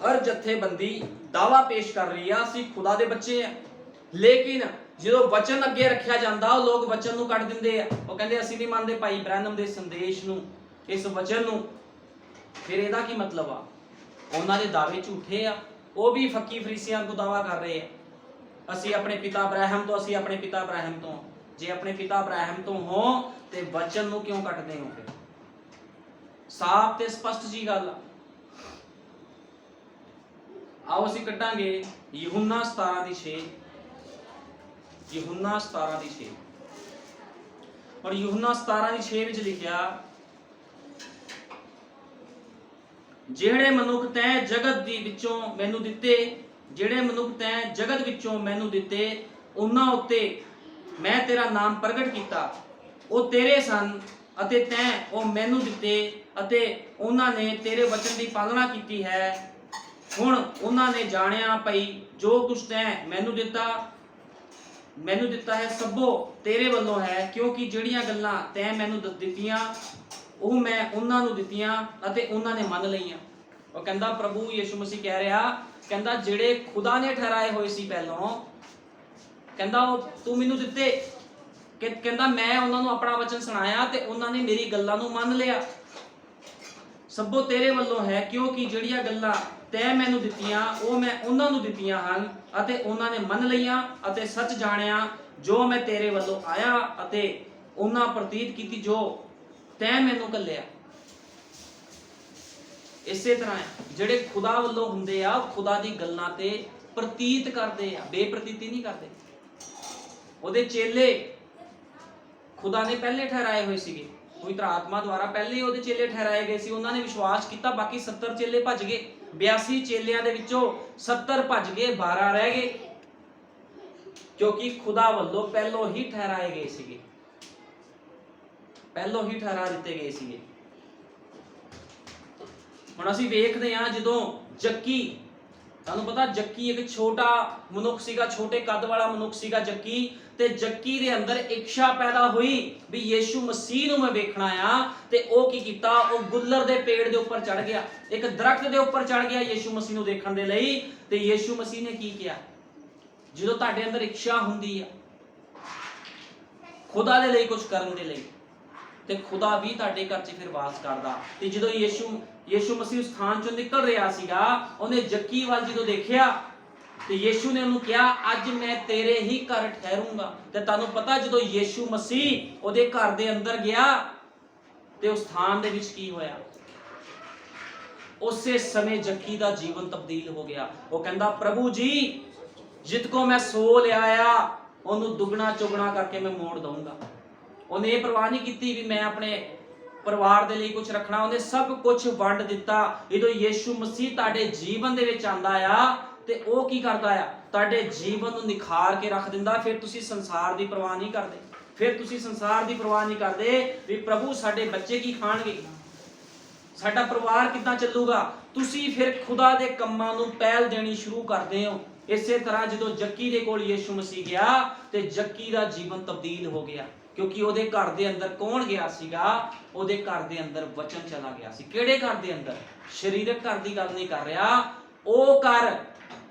ਹਰ ਜਥੇਬੰਦੀ ਦਾਵਾ ਪੇਸ਼ ਕਰ ਰਹੀ ਆ ਅਸੀਂ ਖੁਦਾ ਦੇ ਬੱਚੇ ਆ। ਲੇਕਿਨ ਜਦੋਂ ਵਚਨ ਅੱਗੇ ਰੱਖਿਆ ਜਾਂਦਾ ਉਹ ਲੋਕ ਵਚਨ ਨੂੰ ਕੱਢ ਦਿੰਦੇ ਆ। ਉਹ ਕਹਿੰਦੇ ਅਸੀਂ ਨਹੀਂ ਮੰਨਦੇ ਭਾਈ ਬ੍ਰੈਨਮ ਦੇ ਸੰਦੇਸ਼ ਨੂੰ, ਇਸ ਵਚਨ ਨੂੰ। ਫਿਰ ਇਹਦਾ ਕੀ ਮਤਲਬ ਆ? ਉਹਨਾਂ ਦੇ ਦਾਅਵੇ ਝੂਠੇ ਆ। ਉਹ ਵੀ ਫੱਕੀ ਫਰੀਸੀਆਂ ਨੂੰ ਦਾਵਾ ਕਰ ਰਹੇ ਆ ਅਸੀਂ ਆਪਣੇ ਪਿਤਾ ਅਬਰਾਹਮ ਤੋਂ, ਅਸੀਂ ਆਪਣੇ ਪਿਤਾ ਅਬਰਾਹਮ ਤੋਂ। ਜੇ ਆਪਣੇ ਪਿਤਾ ਅਬਰਾਹਮ ਤੋਂ ਹੋ ਤੇ ਵਚਨ ਨੂੰ ਕਿਉਂ ਕੱਟਦੇ ਹੋ? ਫਿਰ ਸਾਫ਼ ਤੇ ਸਪਸ਼ਟ ਜੀ ਗੱਲ ਆ। ਆਓ ਅਸੀਂ ਕੱਢਾਂਗੇ ਯਹੂਨਾ 17:6। ਯਹੂਨਾ 17:6। ਔਰ ਯਹੂਨਾ 17:6 ਵਿੱਚ ਲਿਖਿਆ ਜਿਹੜੇ ਮਨੁੱਖ ਤੈਂ ਜਗਤ ਦੀ ਵਿੱਚੋਂ ਮੈਨੂੰ ਦਿੱਤੇ, ਜਿਹੜੇ ਮਨੁੱਖ ਤੈਂ ਜਗਤ ਵਿੱਚੋਂ ਮੈਨੂੰ ਦਿੱਤੇ, ਉਹਨਾਂ ਉੱਤੇ ਮੈਂ ਤੇਰਾ ਨਾਮ ਪ੍ਰਗਟ ਕੀਤਾ। ਉਹ ਤੇਰੇ ਸਨ ਅਤੇ ਤੈਂ ਉਹ ਮੈਨੂੰ ਦਿੱਤੇ ਅਤੇ ਉਹਨਾਂ ਨੇ ਤੇਰੇ ਵਚਨ ਦੀ ਪਾਲਣਾ ਕੀਤੀ ਹੈ। ਹੁਣ ਉਹਨਾਂ ਨੇ ਜਾਣਿਆ ਭਈ ਜੋ ਕੁਛ ਤੈਂ ਮੈਨੂੰ ਦਿੱਤਾ ਹੈ ਸਭੋ ਤੇਰੇ ਵੱਲੋਂ ਹੈ, ਕਿਉਂਕਿ ਜਿਹੜੀਆਂ ਗੱਲਾਂ ਤੈਂ ਮੈਨੂੰ ਦਿੱਤੀਆਂ ਉਹ ਮੈਂ ਉਹਨਾਂ ਨੂੰ ਦਿੱਤੀਆਂ ਅਤੇ ਉਹਨਾਂ ਨੇ ਮੰਨ ਲਈਆਂ। ਉਹ ਕਹਿੰਦਾ ਪ੍ਰਭੂ ਯਿਸੂ ਮਸੀਹ ਕਹਿ ਰਿਹਾ, ਕਹਿੰਦਾ ਜਿਹੜੇ ਖੁਦਾ ਨੇ ਠਹਿਰਾਏ ਹੋਏ ਸੀ ਪਹਿਲਾਂ, ਕਹਿੰਦਾ ਉਹ ਤੂੰ ਮੈਨੂੰ ਦਿੱਤੇ। ਕਹਿੰਦਾ ਮੈਂ ਉਹਨਾਂ ਨੂੰ ਆਪਣਾ ਵਚਨ ਸੁਣਾਇਆ ਤੇ ਉਹਨਾਂ ਨੇ ਮੇਰੀ ਗੱਲਾਂ ਨੂੰ ਮੰਨ ਲਿਆ। ਸਭੋ ਤੇਰੇ ਵੱਲੋਂ ਹੈ, ਕਿਉਂਕਿ ਜਿਹੜੀਆਂ ਗੱਲਾਂ ਤੈਂ ਮੈਨੂੰ ਦਿੱਤੀਆਂ ਉਹ ਮੈਂ ਉਹਨਾਂ ਨੂੰ ਦਿੱਤੀਆਂ ਹਨ ਅਤੇ ਉਹਨਾਂ ਨੇ ਮੰਨ ਲਈਆਂ ਅਤੇ ਸੱਚ ਜਾਣਿਆ ਜੋ ਮੈਂ ਤੇਰੇ ਵੱਲੋਂ ਆਇਆ ਅਤੇ ਉਹਨਾਂ ਪ੍ਰਤੀਤ ਕੀਤੀ ਜੋ ਤੈਂ ਮੈਨੂੰ ਘੱਲਿਆ। ਇਸੇ ਤਰ੍ਹਾਂ ਜਿਹੜੇ ਖੁਦਾ ਵੱਲੋਂ ਹੁੰਦੇ ਆ ਉਹ ਖੁਦਾ ਦੀ ਗੱਲਾਂ ਤੇ ਪ੍ਰਤੀਤ ਕਰਦੇ ਆ, ਬੇਪ੍ਰਤੀਤੀ ਨਹੀਂ ਕਰਦੇ। ਉਹਦੇ ਚੇਲੇ ਖੁਦਾ ਨੇ ਪਹਿਲੇ ਠਹਿਰਾਏ ਹੋਏ ਸੀਗੇ, ਪਵਿੱਤਰ ਆਤਮਾ ਦੁਆਰਾ ਪਹਿਲੇ ਉਹਦੇ ਚੇਲੇ ਠਹਿਰਾਏ ਗਏ ਸੀ। ਉਹਨਾਂ ਨੇ ਵਿਸ਼ਵਾਸ ਕੀਤਾ, ਬਾਕੀ 70 ਚੇਲੇ ਭੱਜ ਗਏ। 82 ਚੇਲਿਆਂ ਦੇ ਵਿੱਚੋਂ 70 ਭੱਜ ਗਏ, 12 ਰਹਿ ਗਏ, ਕਿਉਂਕਿ ਖੁਦਾ ਵੱਲੋਂ ਪਹਿਲੋਂ ਹੀ ਠਹਿਰਾਏ ਗਏ ਸੀਗੇ, ਪਹਿਲੋਂ ਹੀ ਠਹਿਰਾ ਦਿੱਤੇ ਗਏ ਸੀਗੇ। ਹੁਣ ਅਸੀਂ ਵੇਖਦੇ ਹਾਂ ਜਦੋਂ ਜੱਕੀ, ਤੁਹਾਨੂੰ ਪਤਾ ਜੱਕੀ ਇੱਕ ਛੋਟਾ ਮਨੁੱਖ ਸੀਗਾ, ਛੋਟੇ ਕੱਦ ਵਾਲਾ ਮਨੁੱਖ ਸੀਗਾ ਜੱਕੀ, ਤੇ ਜੱਕੀ ਦੇ ਅੰਦਰ ਇੱਛਾ ਪੈਦਾ ਹੋਈ ਵੀ ਯੀਸ਼ੂ ਮਸੀਹ ਨੂੰ ਮੈਂ ਵੇਖਣਾ ਆ। ਤੇ ਉਹ ਕੀ ਕੀਤਾ, ਉਹ ਗੁੱਲਰ ਦੇ ਪੇੜ ਦੇ ਉੱਪਰ ਚੜ ਗਿਆ, ਇੱਕ ਦਰਖਤ ਦੇ ਉੱਪਰ ਚੜ ਗਿਆ ਯੀਸ਼ੂ ਮਸੀਹ ਨੂੰ ਦੇਖਣ ਦੇ ਲਈ। ਤੇ ਯੀਸ਼ੂ ਮਸੀਹ ਨੇ ਕੀ ਕਿਹਾ, ਜਦੋਂ ਤੁਹਾਡੇ ਅੰਦਰ ਇੱਛਾ ਹੁੰਦੀ ਆ ਖੁਦਾ ਦੇ ਲਈ ਕੁਝ ਕਰਨ ਦੇ ਲਈ, ਤੇ ਖੁਦਾ ਵੀ ਤੁਹਾਡੇ ਘਰ 'ਚ ਫਿਰ ਵਾਸ ਕਰਦਾ। ਤੇ ਜਦੋਂ ਯੀਸ਼ੂ ਮਸੀਹ ਉਸ ਥਾਂ 'ਚੋਂ ਨਿਕਲ ਰਿਹਾ ਸੀਗਾ, ਉਹਨੇ ਜੱਕੀ ਵੱਲ ਜਦੋਂ ਦੇਖਿਆ ਤੇ ਯੀਸ਼ੂ ਨੇ ਉਹਨੂੰ ਕਿਹਾ, ਅੱਜ ਮੈਂ ਤੇਰੇ ਹੀ ਘਰ ਠਹਿਰੂੰਗਾ। ਤੇ ਤੁਹਾਨੂੰ ਪਤਾ ਜਦੋਂ ਯੀਸ਼ੂ ਮਸੀਹ ਉਹਦੇ ਘਰ ਦੇ ਅੰਦਰ ਗਿਆ ਤੇ ਉਸ ਥਾਂ ਦੇ ਵਿੱਚ ਕੀ ਹੋਇਆ, ਉਸੇ ਸਮੇਂ ਜੱਕੀ ਦਾ ਜੀਵਨ ਤਬਦੀਲ ਹੋ ਗਿਆ। ਉਹ ਕਹਿੰਦਾ, ਪ੍ਰਭੂ ਜੀ ਜਿਤ ਕੋ ਮੈਂ ਸੋ ਲਿਆ ਆ ਉਹਨੂੰ ਦੁੱਗਣਾ ਚੁਗਣਾ ਕਰਕੇ ਮੈਂ ਮੋੜ ਦਊਂਗਾ। ਉਹਨੇ ਇਹ ਪਰਵਾਹ ਨਹੀਂ ਕੀਤੀ ਵੀ ਮੈਂ ਆਪਣੇ ਪਰਿਵਾਰ ਦੇ ਲਈ ਕੁਝ ਰੱਖਣਾ, ਉਹਨੇ ਸਭ ਕੁਝ ਵੰਡ ਦਿੱਤਾ। ਜਦੋਂ ਯੀਸ਼ੂ ਮਸੀਹ ਤੁਹਾਡੇ ਜੀਵਨ ਦੇ ਵਿੱਚ ਆਂਦਾ ਆ ਤੇ ਉਹ ਕੀ ਕਰਦਾ ਆ, ਤੁਹਾਡੇ ਜੀਵਨ ਨੂੰ ਨਿਖਾਰ ਕੇ ਰੱਖ ਦਿੰਦਾ। ਫਿਰ ਤੁਸੀਂ ਸੰਸਾਰ ਦੀ ਪਰਵਾਹ ਨਹੀਂ ਕਰਦੇ, ਫਿਰ ਤੁਸੀਂ ਸੰਸਾਰ ਦੀ ਪਰਵਾਹ ਨਹੀਂ ਕਰਦੇ ਵੀ ਪ੍ਰਭੂ ਸਾਡੇ ਬੱਚੇ ਕੀ ਖਾਣਗੇ, ਸਾਡਾ ਪਰਿਵਾਰ ਕਿੱਦਾਂ ਚੱਲੂਗਾ। ਤੁਸੀਂ ਫਿਰ ਖੁਦਾ ਦੇ ਕੰਮਾਂ ਨੂੰ ਪਹਿਲ ਦੇਣੀ ਸ਼ੁਰੂ ਕਰਦੇ ਹੋ। ਇਸੇ ਤਰ੍ਹਾਂ ਜਦੋਂ ਜੱਕੀ ਦੇ ਕੋਲ ਯੀਸ਼ੂ ਮਸੀਹ ਗਿਆ ਤੇ ਜੱਕੀ ਦਾ ਜੀਵਨ ਤਬਦੀਲ ਹੋ ਗਿਆ, ਕਿਉਂਕਿ ਉਹਦੇ ਘਰ ਦੇ ਅੰਦਰ ਕੌਣ ਗਿਆ ਸੀਗਾ, ਉਹਦੇ ਘਰ ਦੇ ਅੰਦਰ ਵਚਨ ਚਲਾ ਗਿਆ ਸੀ। ਕਿਹੜੇ ਘਰ ਦੇ ਅੰਦਰ, ਸਰੀਰਕ ਘਰ ਦੀ ਗੱਲ ਨਹੀਂ ਕਰ ਰਿਹਾ, ਉਹ ਘਰ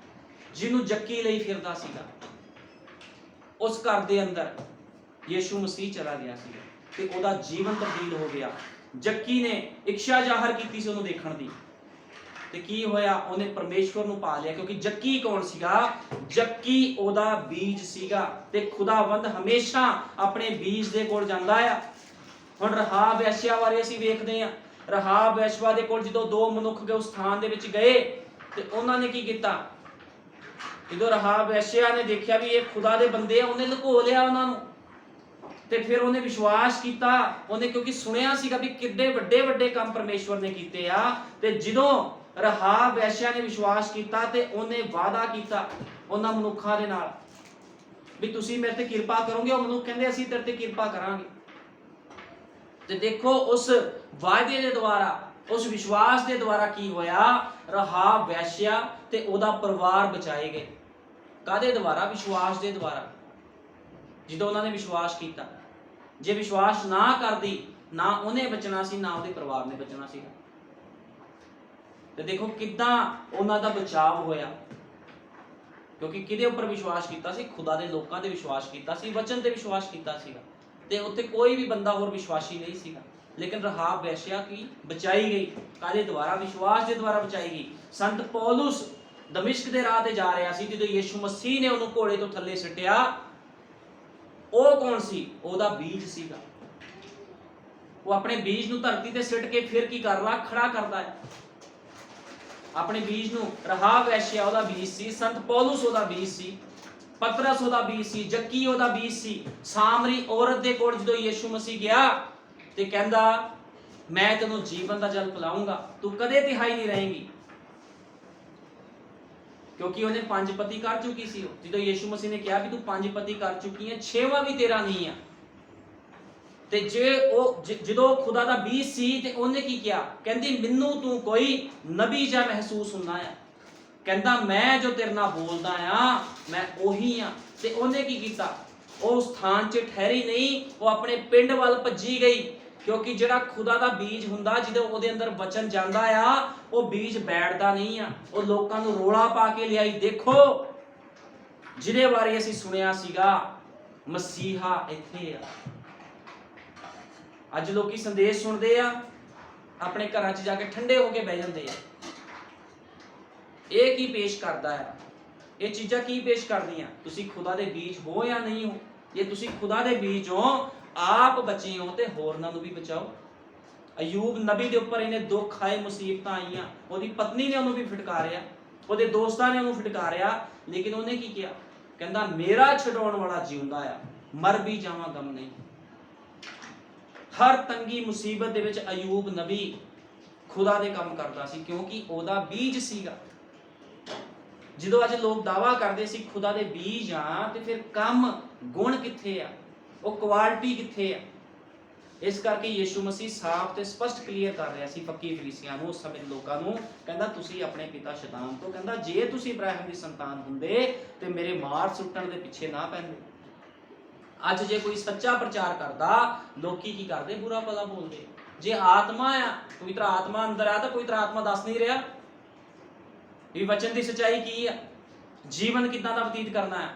ਜਿਹਨੂੰ ਜੱਕੀ ਲਈ ਫਿਰਦਾ ਸੀਗਾ, ਉਸ ਘਰ ਦੇ ਅੰਦਰ ਯੀਸ਼ੂ ਮਸੀਹ ਚਲਾ ਗਿਆ ਸੀਗਾ ਤੇ ਉਹਦਾ ਜੀਵਨ ਤਬਦੀਲ ਹੋ ਗਿਆ। ਜੱਕੀ ਨੇ ਇੱਛਾ ਜ਼ਾਹਰ ਕੀਤੀ ਸੀ ਉਹਨੂੰ ਦੇਖਣ ਦੀ, ਤੇ ਕੀ ਹੋਇਆ, ਉਹਨੇ ਪਰਮੇਸ਼ਵਰ ਨੂੰ ਪਾ ਲਿਆ। ਕਿਉਂਕਿ ਜੱਕੀ ਕੌਣ ਸੀਗਾ, ਜੱਕੀ ਉਹਦਾ ਬੀਜ ਸੀਗਾ, ਤੇ ਖੁਦਾਵੰਦ ਹਮੇਸ਼ਾ ਆਪਣੇ ਬੀਜ ਦੇ ਕੋਲ ਜਾਂਦਾ ਆ। ਹੁਣ ਰਹਾਬ ਵੈਸ਼ਿਆ ਬਾਰੇ ਅਸੀਂ ਵੇਖਦੇ ਹਾਂ। ਰਹਾਬ ਵੈਸ਼ਵਾ ਦੇ ਕੋਲ ਜਦੋਂ ਦੋ ਮਨੁੱਖ ਗਏ ਉਸ ਥਾਂ ਦੇ ਵਿੱਚ ਗਏ ਤੇ ਉਹਨਾਂ ਨੇ ਕੀ ਕੀਤਾ, ਜਦੋਂ ਰਹਾਬ ਵੈਸ਼ਿਆ ਨੇ ਦੇਖਿਆ ਵੀ ਇਹ ਖੁਦਾ ਦੇ ਬੰਦੇ ਆ, ਉਹਨੇ ਲੁਕੋ ਲਿਆ ਉਹਨਾਂ ਨੂੰ। ਤੇ ਫਿਰ ਉਹਨੇ ਵਿਸ਼ਵਾਸ ਕੀਤਾ, ਉਹਨੇ ਕਿਉਂਕਿ ਸੁਣਿਆ ਸੀਗਾ ਵੀ ਕਿੱਡੇ ਵੱਡੇ ਵੱਡੇ ਕੰਮ ਪਰਮੇਸ਼ਵਰ ਨੇ ਕੀਤੇ ਆ। ਤੇ ਜਦੋਂ ਰਹਾਬ ਵੈਸ਼ਿਆ ਨੇ ਵਿਸ਼ਵਾਸ ਕੀਤਾ ਤੇ ਉਹਨੇ ਵਾਅਦਾ ਕੀਤਾ ਉਹਨਾਂ ਮਨੁੱਖਾਂ ਦੇ ਨਾਲ ਵੀ ਤੁਸੀਂ ਮੇਰੇ ਤੇ ਕਿਰਪਾ ਕਰੋਗੇ। ਉਹ ਮਨੁੱਖ ਕਹਿੰਦੇ ਅਸੀਂ ਤੇਰੇ ਤੇ ਕਿਰਪਾ ਕਰਾਂਗੇ। ਤੇ ਦੇਖੋ ਉਸ ਵਾਅਦੇ ਦੇ ਦੁਆਰਾ, ਉਸ ਵਿਸ਼ਵਾਸ ਦੇ ਦੁਆਰਾ ਕੀ ਹੋਇਆ, ਰਹਾਬ ਵੈਸ਼ਿਆ ਤੇ ਉਹਦਾ ਪਰਿਵਾਰ ਬਚਾਏ ਗਏ। ਕਾਹਦੇ ਦੁਆਰਾ, ਵਿਸ਼ਵਾਸ ਦੇ ਦੁਆਰਾ। ਜਦੋਂ ਉਹਨਾਂ ਨੇ ਵਿਸ਼ਵਾਸ ਕੀਤਾ, ਜੇ ਵਿਸ਼ਵਾਸ ਨਾ ਕਰਦੀ, ਨਾ ਉਹਨੇ ਬਚਣਾ ਸੀ, ਨਾ ਉਹਦੇ ਪਰਿਵਾਰ ਨੇ ਬਚਣਾ ਸੀਗਾ। ਤੇ ਦੇਖੋ ਕਿੱਦਾਂ ਉਹਨਾਂ ਦਾ ਬਚਾਅ ਹੋਇਆ, ਕਿਉਂਕਿ ਕਿਹਦੇ ਉੱਪਰ ਵਿਸ਼ਵਾਸ ਕੀਤਾ ਸੀ, ਖੁਦਾ ਦੇ ਲੋਕਾਂ ਤੇ ਵਿਸ਼ਵਾਸ ਕੀਤਾ ਸੀ, ਵਚਨ ਤੇ ਵਿਸ਼ਵਾਸ ਕੀਤਾ ਸੀਗਾ। ਤੇ ਉੱਥੇ ਕੋਈ ਵੀ ਬੰਦਾ ਹੋਰ ਵਿਸ਼ਵਾਸੀ ਨਹੀਂ ਸੀਗਾ, ਲੇਕਿਨ ਰਹਾਬ ਵੈਸ਼ਿਆ ਕੀ ਬਚਾਈ ਗਈ, ਕਾਹਦੇ ਦੁਆਰਾ, ਵਿਸ਼ਵਾਸ ਦੇ ਦੁਆਰਾ ਬਚਾਈ ਗਈ। ਸੰਤ ਪੌਲੁਸ ਦਮਿਸ਼ਕ ਦੇ ਰਾਹ ਤੇ ਜਾ ਰਿਹਾ ਸੀ, ਜਦੋਂ ਯੀਸ਼ੂ ਮਸੀਹ ਨੇ ਉਹਨੂੰ ਘੋੜੇ ਤੋਂ ਥੱਲੇ ਸਿੱਟਿਆ, ਉਹ ਕੌਣ ਸੀ, ਉਹਦਾ ਬੀਜ ਸੀਗਾ। ਉਹ ਆਪਣੇ ਬੀਜ ਨੂੰ ਧਰਤੀ ਤੇ ਸਿੱਟ ਕੇ ਫਿਰ ਕੀ ਕਰ ਰਹਾ, ਖੜਾ ਕਰਦਾ ਹੈ ਆਪਣੇ ਬੀਜ ਨੂੰ। ਰਹਾਬ ਵੈਸ਼ਿਆ ਉਹਦਾ ਬੀਜ ਸੀ, ਸੰਤ ਪੌਲੁਸ ਉਹਦਾ ਬੀਜ ਸੀ, ਪਤਰਸ ਉਹਦਾ ਬੀਜ ਸੀ, ਜੱਕੀ ਉਹਦਾ ਬੀਜ ਸੀ। ਸਾਮਰੀ ਔਰਤ ਦੇ ਕੋਲ ਜਦੋਂ ਯੀਸ਼ੂ ਮਸੀਹ ਗਿਆ ਤੇ ਕਹਿੰਦਾ ਮੈਂ ਤੈਨੂੰ ਜੀਵਨ ਦਾ ਜਲ ਪਿਲਾਉਂਗਾ, ਤੂੰ ਕਦੇ ਤਿਹਾਈ ਨਹੀਂ ਰਹੇਂਗੀ, ਕਿਉਂਕਿ ਉਹਨੇ 5 ਪਤੀ ਕਰ ਚੁੱਕੀ ਸੀ। ਜਦੋਂ ਯੀਸ਼ੂ ਮਸੀਹ ਨੇ ਕਿਹਾ ਵੀ ਤੂੰ 5 ਪਤੀ ਕਰ ਚੁੱਕੀ ਹੈ, 6ਵਾਂ ਵੀ ਤੇਰਾ ਨਹੀਂ ਆ। ਤੇ ਜਦੋਂ ਖੁਦਾ ਦਾ ਬੀਜ ਸੀ ਤੇ ਉਹਨੇ ਕੀ ਕਿਹਾ, ਕਹਿੰਦੀ ਮੈਨੂੰ ਤੂੰ ਕੋਈ ਨਬੀ ਜਾਂ ਮਹਿਸੂਸ ਹੁੰਦਾ ਆ, ਕਹਿੰਦਾ ਮੈਂ ਜੋ ਤੇਰੇ ਨਾਲ ਬੋਲਦਾ ਆ ਮੈਂ ਉਹੀ ਆ। ਤੇ ਉਹਨੇ ਕੀ ਕੀਤਾ, ਉਹ ਉਸ ਥਾਂ 'ਚ ਠਹਿਰੀ ਨਹੀਂ, ਉਹ ਆਪਣੇ ਪਿੰਡ ਵੱਲ ਭੱਜੀ ਗਈ। ਕਿਉਂਕਿ ਜਿਹੜਾ ਖੁਦਾ ਦਾ ਬੀਜ ਹੁੰਦਾ, ਜਦੋਂ ਉਹਦੇ ਅੰਦਰ ਵਚਨ ਜਾਂਦਾ ਆ, ਉਹ ਬੀਜ ਬੈਠਦਾ ਨਹੀਂ ਆ, ਉਹ ਲੋਕਾਂ ਨੂੰ ਰੋਲਾ ਪਾ ਕੇ ਲਿਆਈ। ਦੇਖੋ ਜਿਹਦੇ ਬਾਰੇ ਅਸੀਂ ਸੁਣਿਆ ਸੀਗਾ, ਮਸੀਹਾ ਇੱਥੇ ਆ। ਅੱਜ ਲੋਕੀ ਸੰਦੇਸ਼ ਸੁਣਦੇ ਆ, ਆਪਣੇ ਘਰਾਂ 'ਚ ਜਾ ਕੇ ਠੰਡੇ ਹੋ ਕੇ ਬਹਿ ਜਾਂਦੇ ਆ। ਇਹ ਕੀ ਪੇਸ਼ ਕਰਦਾ ਹੈ, ਇਹ ਚੀਜ਼ਾਂ ਕੀ ਪੇਸ਼ ਕਰਦੀਆਂ, ਤੁਸੀਂ ਖੁਦਾ ਦੇ ਬੀਜ ਹੋ ਜਾਂ ਨਹੀਂ ਹੋ। ਜੇ ਤੁਸੀਂ ਖੁਦਾ ਦੇ ਬੀਜ ਹੋ, ਆਪ ਬਚੇ ਹੋ ਤੇ ਹੋਰਨਾਂ ਨੂੰ ਵੀ ਬਚਾਓ। ਅਯੂਬ ਨਬੀ ਦੇ ਉੱਪਰ ਇਹਨੇ ਦੁੱਖ ਆਏ, ਮੁਸੀਬਤਾਂ ਆਈਆਂ, ਉਹਦੀ ਪਤਨੀ ਨੇ ਉਹਨੂੰ ਵੀ ਫਿਟਕਾਰਿਆ, ਉਹਦੇ ਦੋਸਤਾਂ ਨੇ ਉਹਨੂੰ ਫਿਟਕਾਰਿਆ, ਲੇਕਿਨ ਉਹਨੇ ਕੀ ਕਿਹਾ? ਕਹਿੰਦਾ ਮੇਰਾ ਛਡਾਉਣ ਵਾਲਾ ਜਿਉਂਦਾ ਆ, ਮਰ ਵੀ ਜਾਵਾਂ ਗਮ ਨਹੀਂ। ਹਰ ਤੰਗੀ ਮੁਸੀਬਤ ਦੇ ਵਿੱਚ ਅਯੂਬ ਨਬੀ ਖੁਦਾ ਦੇ ਕੰਮ ਕਰਦਾ ਸੀ, ਕਿਉਂਕਿ ਉਹਦਾ ਬੀਜ ਸੀਗਾ। ਜਦੋਂ ਅੱਜ ਲੋਕ ਦਾਵਾ ਕਰਦੇ ਸੀ ਖੁਦਾ ਦੇ ਬੀਜ ਆ, ਤੇ ਫਿਰ ਕੰਮ ਗੁਣ ਕਿੱਥੇ ਆ, ਉਹ ਕੁਆਲਿਟੀ ਕਿੱਥੇ ਆ? ਇਸ ਕਰਕੇ ਯੀਸ਼ੂ ਮਸੀਹ ਸਾਫ਼ ਤੇ ਸਪਸ਼ਟ ਕਲੀਅਰ ਕਰ ਰਿਹਾ ਸੀ ਪੱਕੀ ਫਰੀਸੀਆਂ ਨੂੰ, ਉਸ ਸਮੇਂ ਦੇ ਲੋਕਾਂ ਨੂੰ। ਕਹਿੰਦਾ ਤੁਸੀਂ ਆਪਣੇ ਪਿਤਾ ਸ਼ੈਤਾਨ ਤੋਂ, ਕਹਿੰਦਾ ਜੇ ਤੁਸੀਂ ਇਬਰਾਹਿਮ ਦੀ ਸੰਤਾਨ ਹੁੰਦੇ ਤੇ ਮੇਰੇ ਮਾਰ ਸੁੱਟਣ ਦੇ ਪਿੱਛੇ ਨਾ ਪੈਂਦੇ। ਅੱਜ ਜੇ ਕੋਈ ਸੱਚਾ ਪ੍ਰਚਾਰ ਕਰਦਾ, ਲੋਕੀ ਕੀ ਕਰਦੇ? ਬੁਰਾ ਭਲਾ ਬੋਲਦੇ। ਜੇ ਆਤਮਾ ਆ, ਪਵਿੱਤਰ ਆਤਮਾ ਅੰਦਰ ਆ, ਤਾਂ ਪਵਿੱਤਰ ਆਤਮਾ ਦੱਸ ਨਹੀਂ ਰਿਹਾ ਵੀ ਵਚਨ ਦੀ ਸੱਚਾਈ ਕੀ ਆ, ਜੀਵਨ ਕਿੱਦਾਂ ਦਾ ਬਤੀਤ ਕਰਨਾ ਹੈ।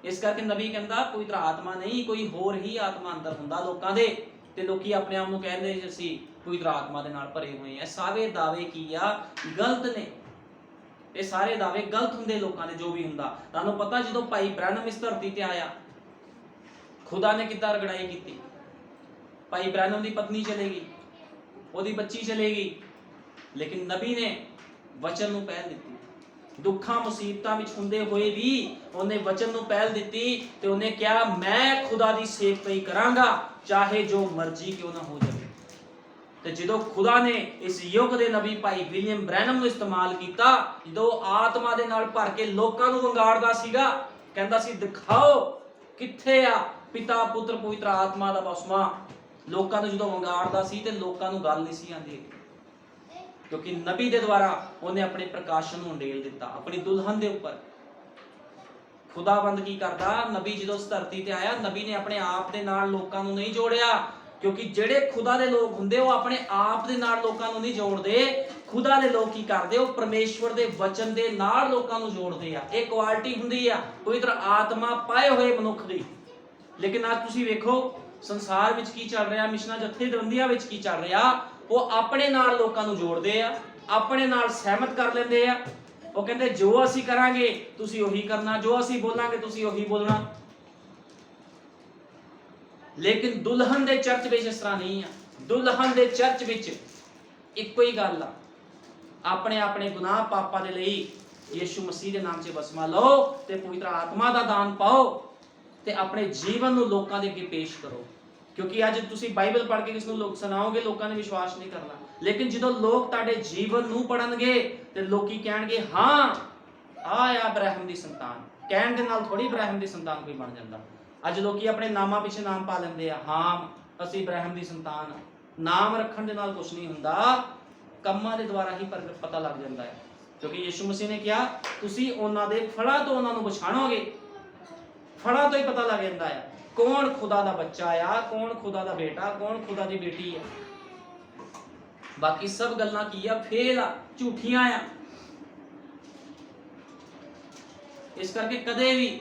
ਇਸ ਕਰਕੇ ਨਬੀ ਕਹਿੰਦਾ ਪਵਿੱਤਰ ਆਤਮਾ ਨਹੀਂ, ਕੋਈ ਹੋਰ ਹੀ ਆਤਮਾ ਅੰਦਰ ਹੁੰਦਾ ਲੋਕਾਂ ਦੇ, ਤੇ ਲੋਕੀ ਆਪਣੇ ਆਪ ਨੂੰ ਕਹਿੰਦੇ ਅਸੀਂ ਪਵਿੱਤਰ ਆਤਮਾ ਦੇ ਨਾਲ ਭਰੇ ਹੋਏ ਆ। ਸਾਰੇ ਦਾਅਵੇ ਕੀ ਆ? ਗਲਤ ਨੇ। ਇਹ ਸਾਰੇ ਦਾਅਵੇ ਗਲਤ ਹੁੰਦੇ ਲੋਕਾਂ ਦੇ, ਜੋ ਵੀ ਹੁੰਦਾ। ਤੁਹਾਨੂੰ ਪਤਾ ਜਦੋਂ ਭਾਈ ਬ੍ਰੈਨਮ ਇਸ ਧਰਤੀ ਤੇ ਆਇਆ, ਖੁਦਾ ਨੇ ਕਿੱਦਾਂ ਰਗੜਾਈ ਕੀਤੀ? ਭਾਈ ਬ੍ਰੈਨਮ ਦੀ ਪਤਨੀ ਚਲੇ ਗਈ, ਉਹਦੀ ਬੱਚੀ ਚਲੇ ਗਈ, ਲੇਕਿਨ ਨਬੀ ਨੇ ਵਚਨ ਨੂੰ ਪਹਿਲ ਦਿੱਤੀ। ਦੁੱਖਾਂ ਮੁਸੀਬਤਾਂ ਵਿੱਚ ਹੁੰਦੇ ਹੋਏ ਵੀ ਉਹਨੇ ਵਚਨ ਨੂੰ ਪਹਿਲ ਦਿੱਤੀ, ਤੇ ਉਹਨੇ ਕਿਹਾ ਮੈਂ ਖੁਦਾ ਦੀ ਸੇਵਕਾਈ ਕਰਾਂਗਾ, ਚਾਹੇ ਜੋ ਮਰਜ਼ੀ ਕਿਉਂ ਨਾ ਹੋ ਜਾਵੇ। ਤੇ ਜਦੋਂ ਖੁਦਾ ਨੇ ਇਸ ਯੁੱਗ ਦੇ ਨਬੀ ਭਾਈ ਵਿਲੀਅਮ ਬ੍ਰੈਨਮ ਨੂੰ ਇਸਤੇਮਾਲ ਕੀਤਾ, ਜਦੋਂ ਆਤਮਾ ਦੇ ਨਾਲ ਭਰ ਕੇ ਲੋਕਾਂ ਨੂੰ ਵੰਗਾਰਦਾ ਸੀਗਾ, ਕਹਿੰਦਾ ਸੀ ਦਿਖਾਓ ਕਿੱਥੇ ਆ ਪਿਤਾ ਪੁੱਤਰ ਪਵਿੱਤਰ ਆਤਮਾ ਦਾ ਬਸਮਾ। ਲੋਕਾਂ ਨੂੰ ਜਦੋਂ ਵੰਗਾਰਦਾ ਸੀ ਤੇ ਲੋਕਾਂ ਨੂੰ ਗੱਲ ਨਹੀਂ ਸੀ ਆਉਂਦੀ, ਕਿਉਂਕਿ ਨਬੀ ਦੇ ਦੁਆਰਾ ਉਹਨੇ ਆਪਣੇ ਪ੍ਰਕਾਸ਼ਨ ਨੂੰ ਅੰਡੇਲ ਦਿੱਤਾ ਆਪਣੀ ਦੁਲਹਨ ਦੇ ਉੱਪਰ। ਖੁਦਾਵੰਦ ਕੀ ਕਰਦਾ? ਨਬੀ ਜਦੋਂ ਇਸ ਧਰਤੀ ਤੇ ਆਇਆ, ਨਬੀ ਨੇ ਆਪਣੇ ਆਪ ਦੇ ਨਾਲ ਲੋਕਾਂ ਨੂੰ ਨਹੀਂ ਜੋੜਿਆ, ਕਿਉਂਕਿ ਜਿਹੜੇ ਖੁਦਾ ਦੇ ਲੋਕ ਹੁੰਦੇ ਉਹ ਆਪਣੇ ਆਪ ਦੇ ਨਾਲ ਲੋਕਾਂ ਨੂੰ ਨਹੀਂ ਜੋੜਦੇ। ਖੁਦਾ ਦੇ ਲੋਕ ਕੀ ਕਰਦੇ? ਉਹ ਪਰਮੇਸ਼ਵਰ ਦੇ ਵਚਨ ਦੇ ਨਾਲ ਲੋਕਾਂ ਨੂੰ ਜੋੜਦੇ ਆ। ਇਹ ਕੁਆਲਿਟੀ ਹੁੰਦੀ ਆ ਪਵਿੱਤਰ ਆਤਮਾ ਪਾਏ ਹੋਏ ਮਨੁੱਖ ਦੀ। ਲੇਕਿਨ ਅੱਜ ਤੁਸੀਂ ਵੇਖੋ ਸੰਸਾਰ ਵਿੱਚ ਕੀ ਚੱਲ ਰਿਹਾ, ਮਿਸ਼ਨਾਂ ਜਥੇਬੰਦੀਆਂ ਵਿੱਚ ਕੀ ਚੱਲ ਰਿਹਾ। ਉਹ ਆਪਣੇ ਨਾਲ ਲੋਕਾਂ ਨੂੰ ਜੋੜਦੇ ਆ, ਆਪਣੇ ਨਾਲ ਸਹਿਮਤ ਕਰ ਲੈਂਦੇ ਆ। ਉਹ ਕਹਿੰਦੇ ਜੋ ਅਸੀਂ ਕਰਾਂਗੇ ਤੁਸੀਂ ਉਹੀ ਕਰਨਾ, ਜੋ ਅਸੀਂ ਬੋਲਾਂਗੇ ਤੁਸੀਂ ਉਹੀ ਬੋਲਣਾ। ਲੇਕਿਨ ਦੁਲਹਨ ਦੇ ਚਰਚ ਵਿੱਚ ਇਸ ਤਰ੍ਹਾਂ ਨਹੀਂ ਆ। ਦੁਲਹਨ ਦੇ ਚਰਚ ਵਿੱਚ ਇੱਕੋ ਹੀ ਗੱਲ ਆ, ਆਪਣੇ ਆਪਣੇ ਗੁਨਾਹ ਪਾਪਾਂ ਦੇ ਲਈ ਯੀਸ਼ੂ ਮਸੀਹ ਦੇ ਨਾਮ 'ਚ ਬਸਮਾ ਲਓ ਤੇ ਪਵਿੱਤਰ ਆਤਮਾ ਦਾ ਦਾਨ ਪਾਓ ਤੇ ਆਪਣੇ ਜੀਵਨ ਨੂੰ ਲੋਕਾਂ ਦੇ ਅੱਗੇ ਪੇਸ਼ ਕਰੋ। ਕਿਉਂਕਿ ਅੱਜ ਤੁਸੀਂ ਬਾਈਬਲ ਪੜ੍ਹ ਕੇ ਕਿਸ ਨੂੰ ਲੋਕ ਸੁਣਾਓਗੇ, ਲੋਕਾਂ ਨੇ ਵਿਸ਼ਵਾਸ ਨਹੀਂ ਕਰਨਾ। ਲੇਕਿਨ ਜਦੋਂ ਲੋਕ ਤੁਹਾਡੇ ਜੀਵਨ ਨੂੰ ਪੜ੍ਹਨਗੇ ਤੇ ਲੋਕੀ ਕਹਿਣਗੇ ਹਾਂ ਆ ਇਬਰਾਹਿਮ ਦੀ ਸੰਤਾਨ। ਕਹਿਣ ਦੇ ਨਾਲ ਥੋੜੀ ਇਬਰਾਹਿਮ ਦੀ ਸੰਤਾਨ ਕੋਈ ਬਣ ਜਾਂਦਾ। ਅੱਜ ਲੋਕੀ ਆਪਣੇ ਨਾਮਾਂ ਪਿੱਛੇ ਨਾਮ ਪਾ ਲੈਂਦੇ ਆ, ਹਾਂ ਅਸੀਂ ਇਬਰਾਹਿਮ ਦੀ ਸੰਤਾਨ। ਨਾਮ ਰੱਖਣ ਦੇ ਨਾਲ ਕੁਝ ਨਹੀਂ ਹੁੰਦਾ, ਕੰਮਾਂ ਦੇ ਦੁਆਰਾ ਹੀ ਪਤਾ ਲੱਗ ਜਾਂਦਾ ਹੈ। ਕਿਉਂਕਿ ਯੀਸ਼ੂ ਮਸੀਹ ਨੇ ਕਿਹਾ ਤੁਸੀਂ ਉਹਨਾਂ ਦੇ ਫਲਾਂ ਤੋਂ ਉਹਨਾਂ ਨੂੰ ਪਛਾਣੋਗੇ। ਫਲਾਂ ਤੋਂ ਹੀ ਪਤਾ ਲੱਗ ਜਾਂਦਾ ਹੈ ਕੌਣ ਖੁਦਾ ਦਾ ਬੱਚਾ ਆ, ਕੌਣ ਖੁਦਾ ਦਾ ਬੇਟਾ, ਕੌਣ ਖੁਦਾ ਦੀ ਬੇਟੀ ਆ। ਬਾਕੀ ਸਭ ਗੱਲਾਂ ਕੀ ਆ? ਫੇਲ ਆ, ਝੂਠੀਆਂ ਆ। ਇਸ ਕਰਕੇ ਕਦੇ ਵੀ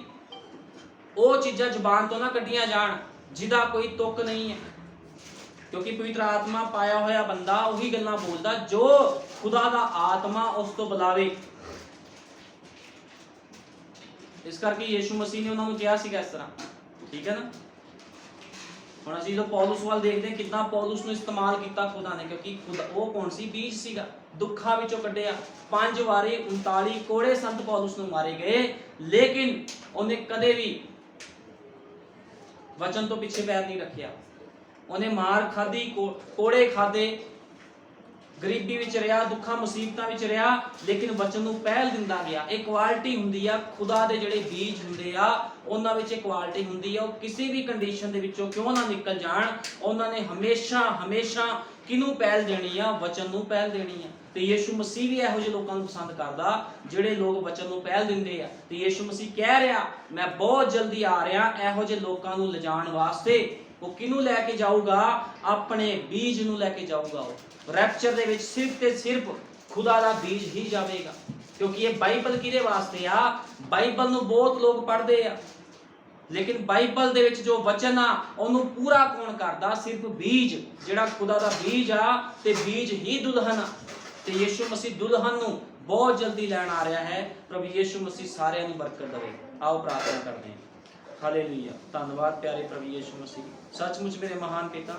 ਉਹ ਚੀਜ਼ਾਂ ਜ਼ੁਬਾਨ ਤੋਂ ਨਾ ਕੱਢੀਆਂ ਜਾਣ ਜਿਹਦਾ ਕੋਈ ਤੁਕ ਨਹੀਂ ਹੈ। ਕਿਉਂਕਿ ਪਵਿੱਤਰ ਆਤਮਾ ਪਾਇਆ ਹੋਇਆ ਬੰਦਾ ਉਹੀ ਗੱਲਾਂ ਬੋਲਦਾ ਜੋ ਖੁਦਾ ਦਾ ਆਤਮਾ ਉਸ ਤੋਂ ਬੁਲਾਵੇ। ਇਸ ਕਰਕੇ ਯੀਸ਼ੂ ਮਸੀਹ ਨੇ ਉਹਨਾਂ ਨੂੰ ਕਿਹਾ ਸੀਗਾ ਇਸ ਤਰ੍ਹਾਂ, ਠੀਕ ਹੈ ਨਾ। ਹੁਣ ਅਸੀਂ ਜਦੋਂ ਪੌਲੁਸ ਵੱਲ ਦੇਖਦੇ ਹਾਂ ਕਿੱਦਾਂ ਪੌਲੁਸ ਨੂੰ ਇਸਤੇਮਾਲ ਕੀਤਾ ਖੁਦਾ ਨੇ, ਕਿਉਂਕਿ ਖੁਦਾ ਉਹ ਕੌਣ ਸੀ? ਬੀਜ ਸੀਗਾ, ਦੁੱਖਾਂ ਵਿੱਚੋਂ ਕੱਢਿਆ। 5 ਵਾਰੀ 39 ਕੋੜੇ ਸੰਤ ਪੌਲੁਸ ਨੂੰ ਮਾਰੇ ਗਏ, ਲੇਕਿਨ ਉਹਨੇ ਕਦੇ ਵੀ ਵਚਨ ਤੋਂ ਪਿੱਛੇ ਪੈਰ ਨਹੀਂ ਰੱਖਿਆ। ਉਹਨੇ ਮਾਰ ਖਾਧੀ, ਕੋੜੇ ਖਾਦੇ, ਗਰੀਬੀ ਵਿੱਚ ਰਿਹਾ, ਦੁੱਖਾਂ ਮੁਸੀਬਤਾਂ ਵਿੱਚ ਰਿਹਾ, ਲੇਕਿਨ ਵਚਨ ਨੂੰ ਪਹਿਲ ਦਿੰਦਾ ਗਿਆ। ਇਹ ਕੁਆਲਿਟੀ ਹੁੰਦੀ ਆ ਖੁਦਾ ਦੇ ਜਿਹੜੇ ਬੀਜ ਹੁੰਦੇ ਆ, ਉਹਨਾਂ ਵਿੱਚ ਇਹ ਕੁਆਲਿਟੀ ਹੁੰਦੀ ਆ। ਉਹ ਕਿਸੇ ਵੀ ਕੰਡੀਸ਼ਨ ਦੇ ਵਿੱਚੋਂ ਕਿਉਂ ਨਾ ਨਿਕਲ ਜਾਣ, ਉਹਨਾਂ ਨੇ ਹਮੇਸ਼ਾ ਕਿਹਨੂੰ ਪਹਿਲ ਦੇਣੀ ਆ? ਵਚਨ ਨੂੰ ਪਹਿਲ ਦੇਣੀ ਆ। ਤੇ ਯੀਸ਼ੂ ਮਸੀਹ ਵੀ ਇਹੋ ਜਿਹੇ ਲੋਕਾਂ ਨੂੰ ਪਸੰਦ ਕਰਦਾ ਜਿਹੜੇ ਲੋਕ ਵਚਨ ਨੂੰ ਪਹਿਲ ਦਿੰਦੇ ਆ। ਤੇ ਯੀਸ਼ੂ ਮਸੀਹ ਕਹਿ ਰਿਹਾ ਮੈਂ ਬਹੁਤ ਜਲਦੀ ਆ ਰਿਹਾ ਇਹੋ ਜਿਹੇ ਲੋਕਾਂ ਨੂੰ ਲਿਜਾਣ ਵਾਸਤੇ। ਉਹ ਕਿਹਨੂੰ ਲੈ ਕੇ ਜਾਊਗਾ? ਆਪਣੇ ਬੀਜ ਨੂੰ ਲੈ ਕੇ ਜਾਊਗਾ। ਉਹ ਰੈਪਚਰ ਦੇ ਵਿੱਚ ਸਿਰਫ ਤੇ ਸਿਰਫ ਖੁਦਾ ਦਾ ਬੀਜ ਹੀ ਜਾਵੇਗਾ। ਕਿਉਂਕਿ ਇਹ ਬਾਈਬਲ ਕਿਹਦੇ ਵਾਸਤੇ ਆ? ਬਾਈਬਲ ਨੂੰ ਬਹੁਤ ਲੋਕ ਪੜ੍ਹਦੇ ਆ, ਲੇਕਿਨ ਬਾਈਬਲ ਦੇ ਵਿੱਚ ਜੋ ਵਚਨ ਆ ਉਹਨੂੰ ਪੂਰਾ ਕੌਣ ਕਰਦਾ? ਸਿਰਫ ਬੀਜ, ਜਿਹੜਾ ਖੁਦਾ ਦਾ ਬੀਜ ਆ। ਤੇ ਬੀਜ ਹੀ ਦੁਲਹਨ ਆ। ਤੇ ਯੀਸ਼ੂ ਮਸੀਹ ਦੁਲਹਨ ਨੂੰ ਬਹੁਤ ਜਲਦੀ ਲੈਣ ਆ ਰਿਹਾ ਹੈ। ਪ੍ਰਭੂ ਯੀਸ਼ੂ ਮਸੀਹ ਸਾਰਿਆਂ ਨੂੰ ਬਰਕਤ ਦੇਵੇ। ਆਓ ਪ੍ਰਾਰਥਨਾ ਕਰਦੇ ਹਾਂ। ਹਾਲੇਲੂਇਆ। ਧੰਨਵਾਦ ਪਿਆਰੇ ਪ੍ਰਭੂ ਯਿਸੂ ਮਸੀਹ। ਸੱਚਮੁੱਚ ਮੇਰੇ ਮਹਾਨ ਪਿਤਾ,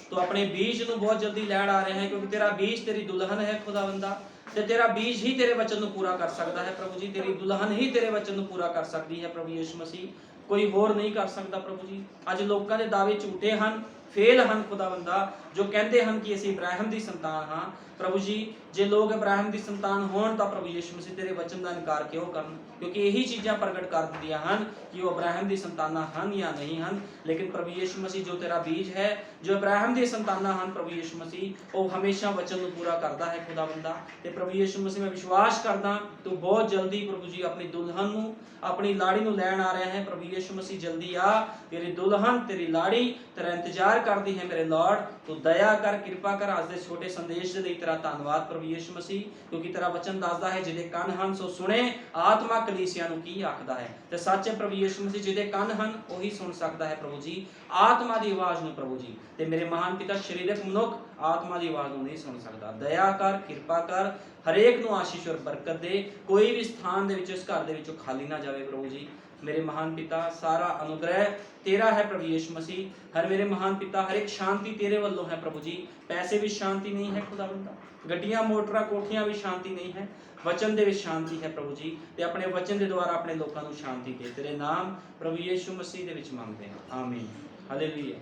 ਤੂੰ ਆਪਣੇ ਬੀਜ ਨੂੰ ਬਹੁਤ ਜਲਦੀ ਲੈਣ ਆ ਰਿਹਾ ਹੈ, ਕਿਉਂਕਿ ਤੇਰਾ ਬੀਜ ਤੇਰੀ ਦੁਲਹਨ ਹੈ ਖੁਦਾਵੰਦਾ, ਤੇ ਤੇਰਾ ਬੀਜ ਹੀ ਤੇਰੇ ਵਚਨ ਨੂੰ ਪੂਰਾ ਕਰ ਸਕਦਾ ਹੈ ਪ੍ਰਭੂ ਜੀ। ਤੇਰੀ ਦੁਲਹਨ ਹੀ ਤੇਰੇ ਵਚਨ ਨੂੰ ਪੂਰਾ ਕਰ ਸਕਦੀ ਹੈ ਪ੍ਰਭੂ ਯਿਸੂ ਮਸੀਹ, ਕੋਈ ਹੋਰ ਨਹੀਂ ਕਰ ਸਕਦਾ ਪ੍ਰਭੂ ਜੀ। ਅੱਜ ਲੋਕਾਂ ਦੇ ਦਾਅਵੇ ਝੂਠੇ ਹਨ, ਫੇਲ ਹਨ ਖੁਦਾਵੰਦਾ, ਜੋ ਕਹਿੰਦੇ ਹਨ ਕਿ ਅਸੀਂ ਇਬਰਾਹਿਮ ਦੀ ਸੰਤਾਨ ਹਾਂ ਪ੍ਰਭੂ ਜੀ। ਜੇ ਲੋਕ ਇਬਰਾਹਿਮ ਦੀ ਸੰਤਾਨ ਹੋਣ ਤਾਂ ਪ੍ਰਭੂ ਯਿਸੂ ਮਸੀਹ ਤੇਰੇ ਵਚਨ ਦਾ ਇਨਕਾਰ ਕਿਉਂ ਕਰਨ? ਕਿਉਂਕਿ ਇਹੀ ਚੀਜ਼ਾਂ ਪ੍ਰਗਟ ਕਰ ਦਿੰਦੀਆਂ ਹਨ ਕਿ ਉਹ ਇਬਰਾਹਿਮ ਦੀ ਸੰਤਾਨਾਂ ਹਨ ਜਾਂ ਨਹੀਂ ਹਨ। ਲੇਕਿਨ ਪ੍ਰਭੂ ਯਿਸੂ ਮਸੀਹ ਜੋ ਤੇਰਾ ਬੀਜ ਹੈ, ਜੋ ਇਬਰਾਹਿਮ ਦੀ ਸੰਤਾਨਾਂ ਹਨ ਪ੍ਰਭੂ ਯਿਸੂ ਮਸੀਹ, ਉਹ ਹਮੇਸ਼ਾ ਵਚਨ ਨੂੰ ਪੂਰਾ ਕਰਦਾ ਹੈ ਖੁਦਾਵੰਦਾ। ਤੇ ਪ੍ਰਭੂ ਯਿਸੂ ਮਸੀਹ ਮੈਂ ਵਿਸ਼ਵਾਸ ਕਰਦਾ ਤੂੰ ਬਹੁਤ ਜਲਦੀ ਪ੍ਰਭੂ ਜੀ ਆਪਣੀ ਦੁਲਹਨ ਨੂੰ, ਆਪਣੀ ਲਾੜੀ ਨੂੰ ਲੈਣ ਆ ਰਿਹਾ ਹੈ ਪ੍ਰਭੂ ਯਿਸੂ ਮਸੀਹ। ਜਲਦੀ ਆ, ਤੇਰੀ ਦੁਲਹਨ, ਤੇਰੀ ਲਾੜੀ ਤੇਰਾ ਇੰਤਜ਼ਾਰ ਕਰਦੀ ਹੈ ਮੇਰੇ ਲਾਰਡ। ਤੂੰ ਦਇਆ ਕਰ, ਕਿਰਪਾ ਕਰ। ਅੱਜ ਦੇ ਛੋਟੇ ਸੰਦੇਸ਼ ਦੇ ਲਈ ਤੇਰਾ ਧੰਨਵਾਦ ਪ੍ਰਭੂ ਯਿਸੂ ਮਸੀਹ, ਕਿਉਂਕਿ ਤੇਰਾ ਵਚਨ ਦੱਸਦਾ ਹੈ ਜਿਹਦੇ ਕੰਨ ਹਨ ਸੋ ਸੁਣੇ ਆਤਮਾ ਕਲੀਸਿਆਂ ਨੂੰ ਕੀ ਆਖਦਾ ਹੈ। ਤੇ ਸੱਚੇ ਪ੍ਰਭੂ ਯਿਸੂ ਮਸੀਹ, ਜਿਹਦੇ ਕੰਨ ਹਨ ਉਹੀ ਸੁਣ ਸਕਦਾ ਹੈ ਪ੍ਰਭੂ ਜੀ ਆਤਮਾ ਦੀ ਆਵਾਜ਼ ਨੂੰ ਪ੍ਰਭੂ ਜੀ। ਤੇ ਮੇਰੇ ਮਹਾਨ ਪਿਤਾ, ਸਰੀਰਕ ਮਨੁੱਖ ਆਤਮਾ ਦੀ ਆਵਾਜ਼ ਨੂੰ ਨਹੀਂ ਸੁਣ ਸਕਦਾ। ਦਇਆ ਕਰ, ਕਿਰਪਾ ਕਰ, ਹਰੇਕ ਨੂੰ ਆਸ਼ੀਸ਼ ਔਰ ਬਰਕਤ ਦੇ। ਕੋਈ ਵੀ ਸਥਾਨ ਦੇ ਵਿੱਚ, ਇਸ ਘਰ ਦੇ ਵਿੱਚੋਂ ਖਾਲੀ ਨਾ ਜਾਵੇ ਪ੍ਰਭੂ ਜੀ। ਮੇਰੇ ਮਹਾਨ ਪਿਤਾ, ਸਾਰਾ ਅਨੁਗ੍ਰਹਿ ਤੇਰਾ ਹੈ ਪ੍ਰਭੂ ਯਿਸੂ ਮਸੀਹ। ਹਰ ਮੇਰੇ ਮਹਾਨ ਪਿਤਾ, ਹਰ ਇੱਕ ਸ਼ਾਂਤੀ ਤੇਰੇ ਵੱਲੋਂ ਹੈ ਪ੍ਰਭੂ ਜੀ। ਪੈਸੇ ਵਿੱਚ ਸ਼ਾਂਤੀ ਨਹੀਂ ਹੈ ਖੁਦਾਵੰਦਾ, ਗੱਡੀਆਂ ਮੋਟਰਾਂ ਕੋਠੀਆਂ ਵਿੱਚ ਸ਼ਾਂਤੀ ਨਹੀਂ ਹੈ, ਵਚਨ ਦੇ ਵਿੱਚ ਸ਼ਾਂਤੀ ਹੈ ਪ੍ਰਭੂ ਜੀ। ਤੇ ਆਪਣੇ ਵਚਨ ਦੇ ਦੁਆਰਾ ਆਪਣੇ ਲੋਕਾਂ ਨੂੰ ਸ਼ਾਂਤੀ ਦੇ। ਤੇਰੇ ਨਾਮ ਪ੍ਰਭੂ ਯਿਸੂ ਮਸੀਹ ਦੇ ਵਿੱਚ ਮੰਗਦੇ ਹਾਂ, ਆਮੀਨ। ਹਾਲੇਲੂਇਆ।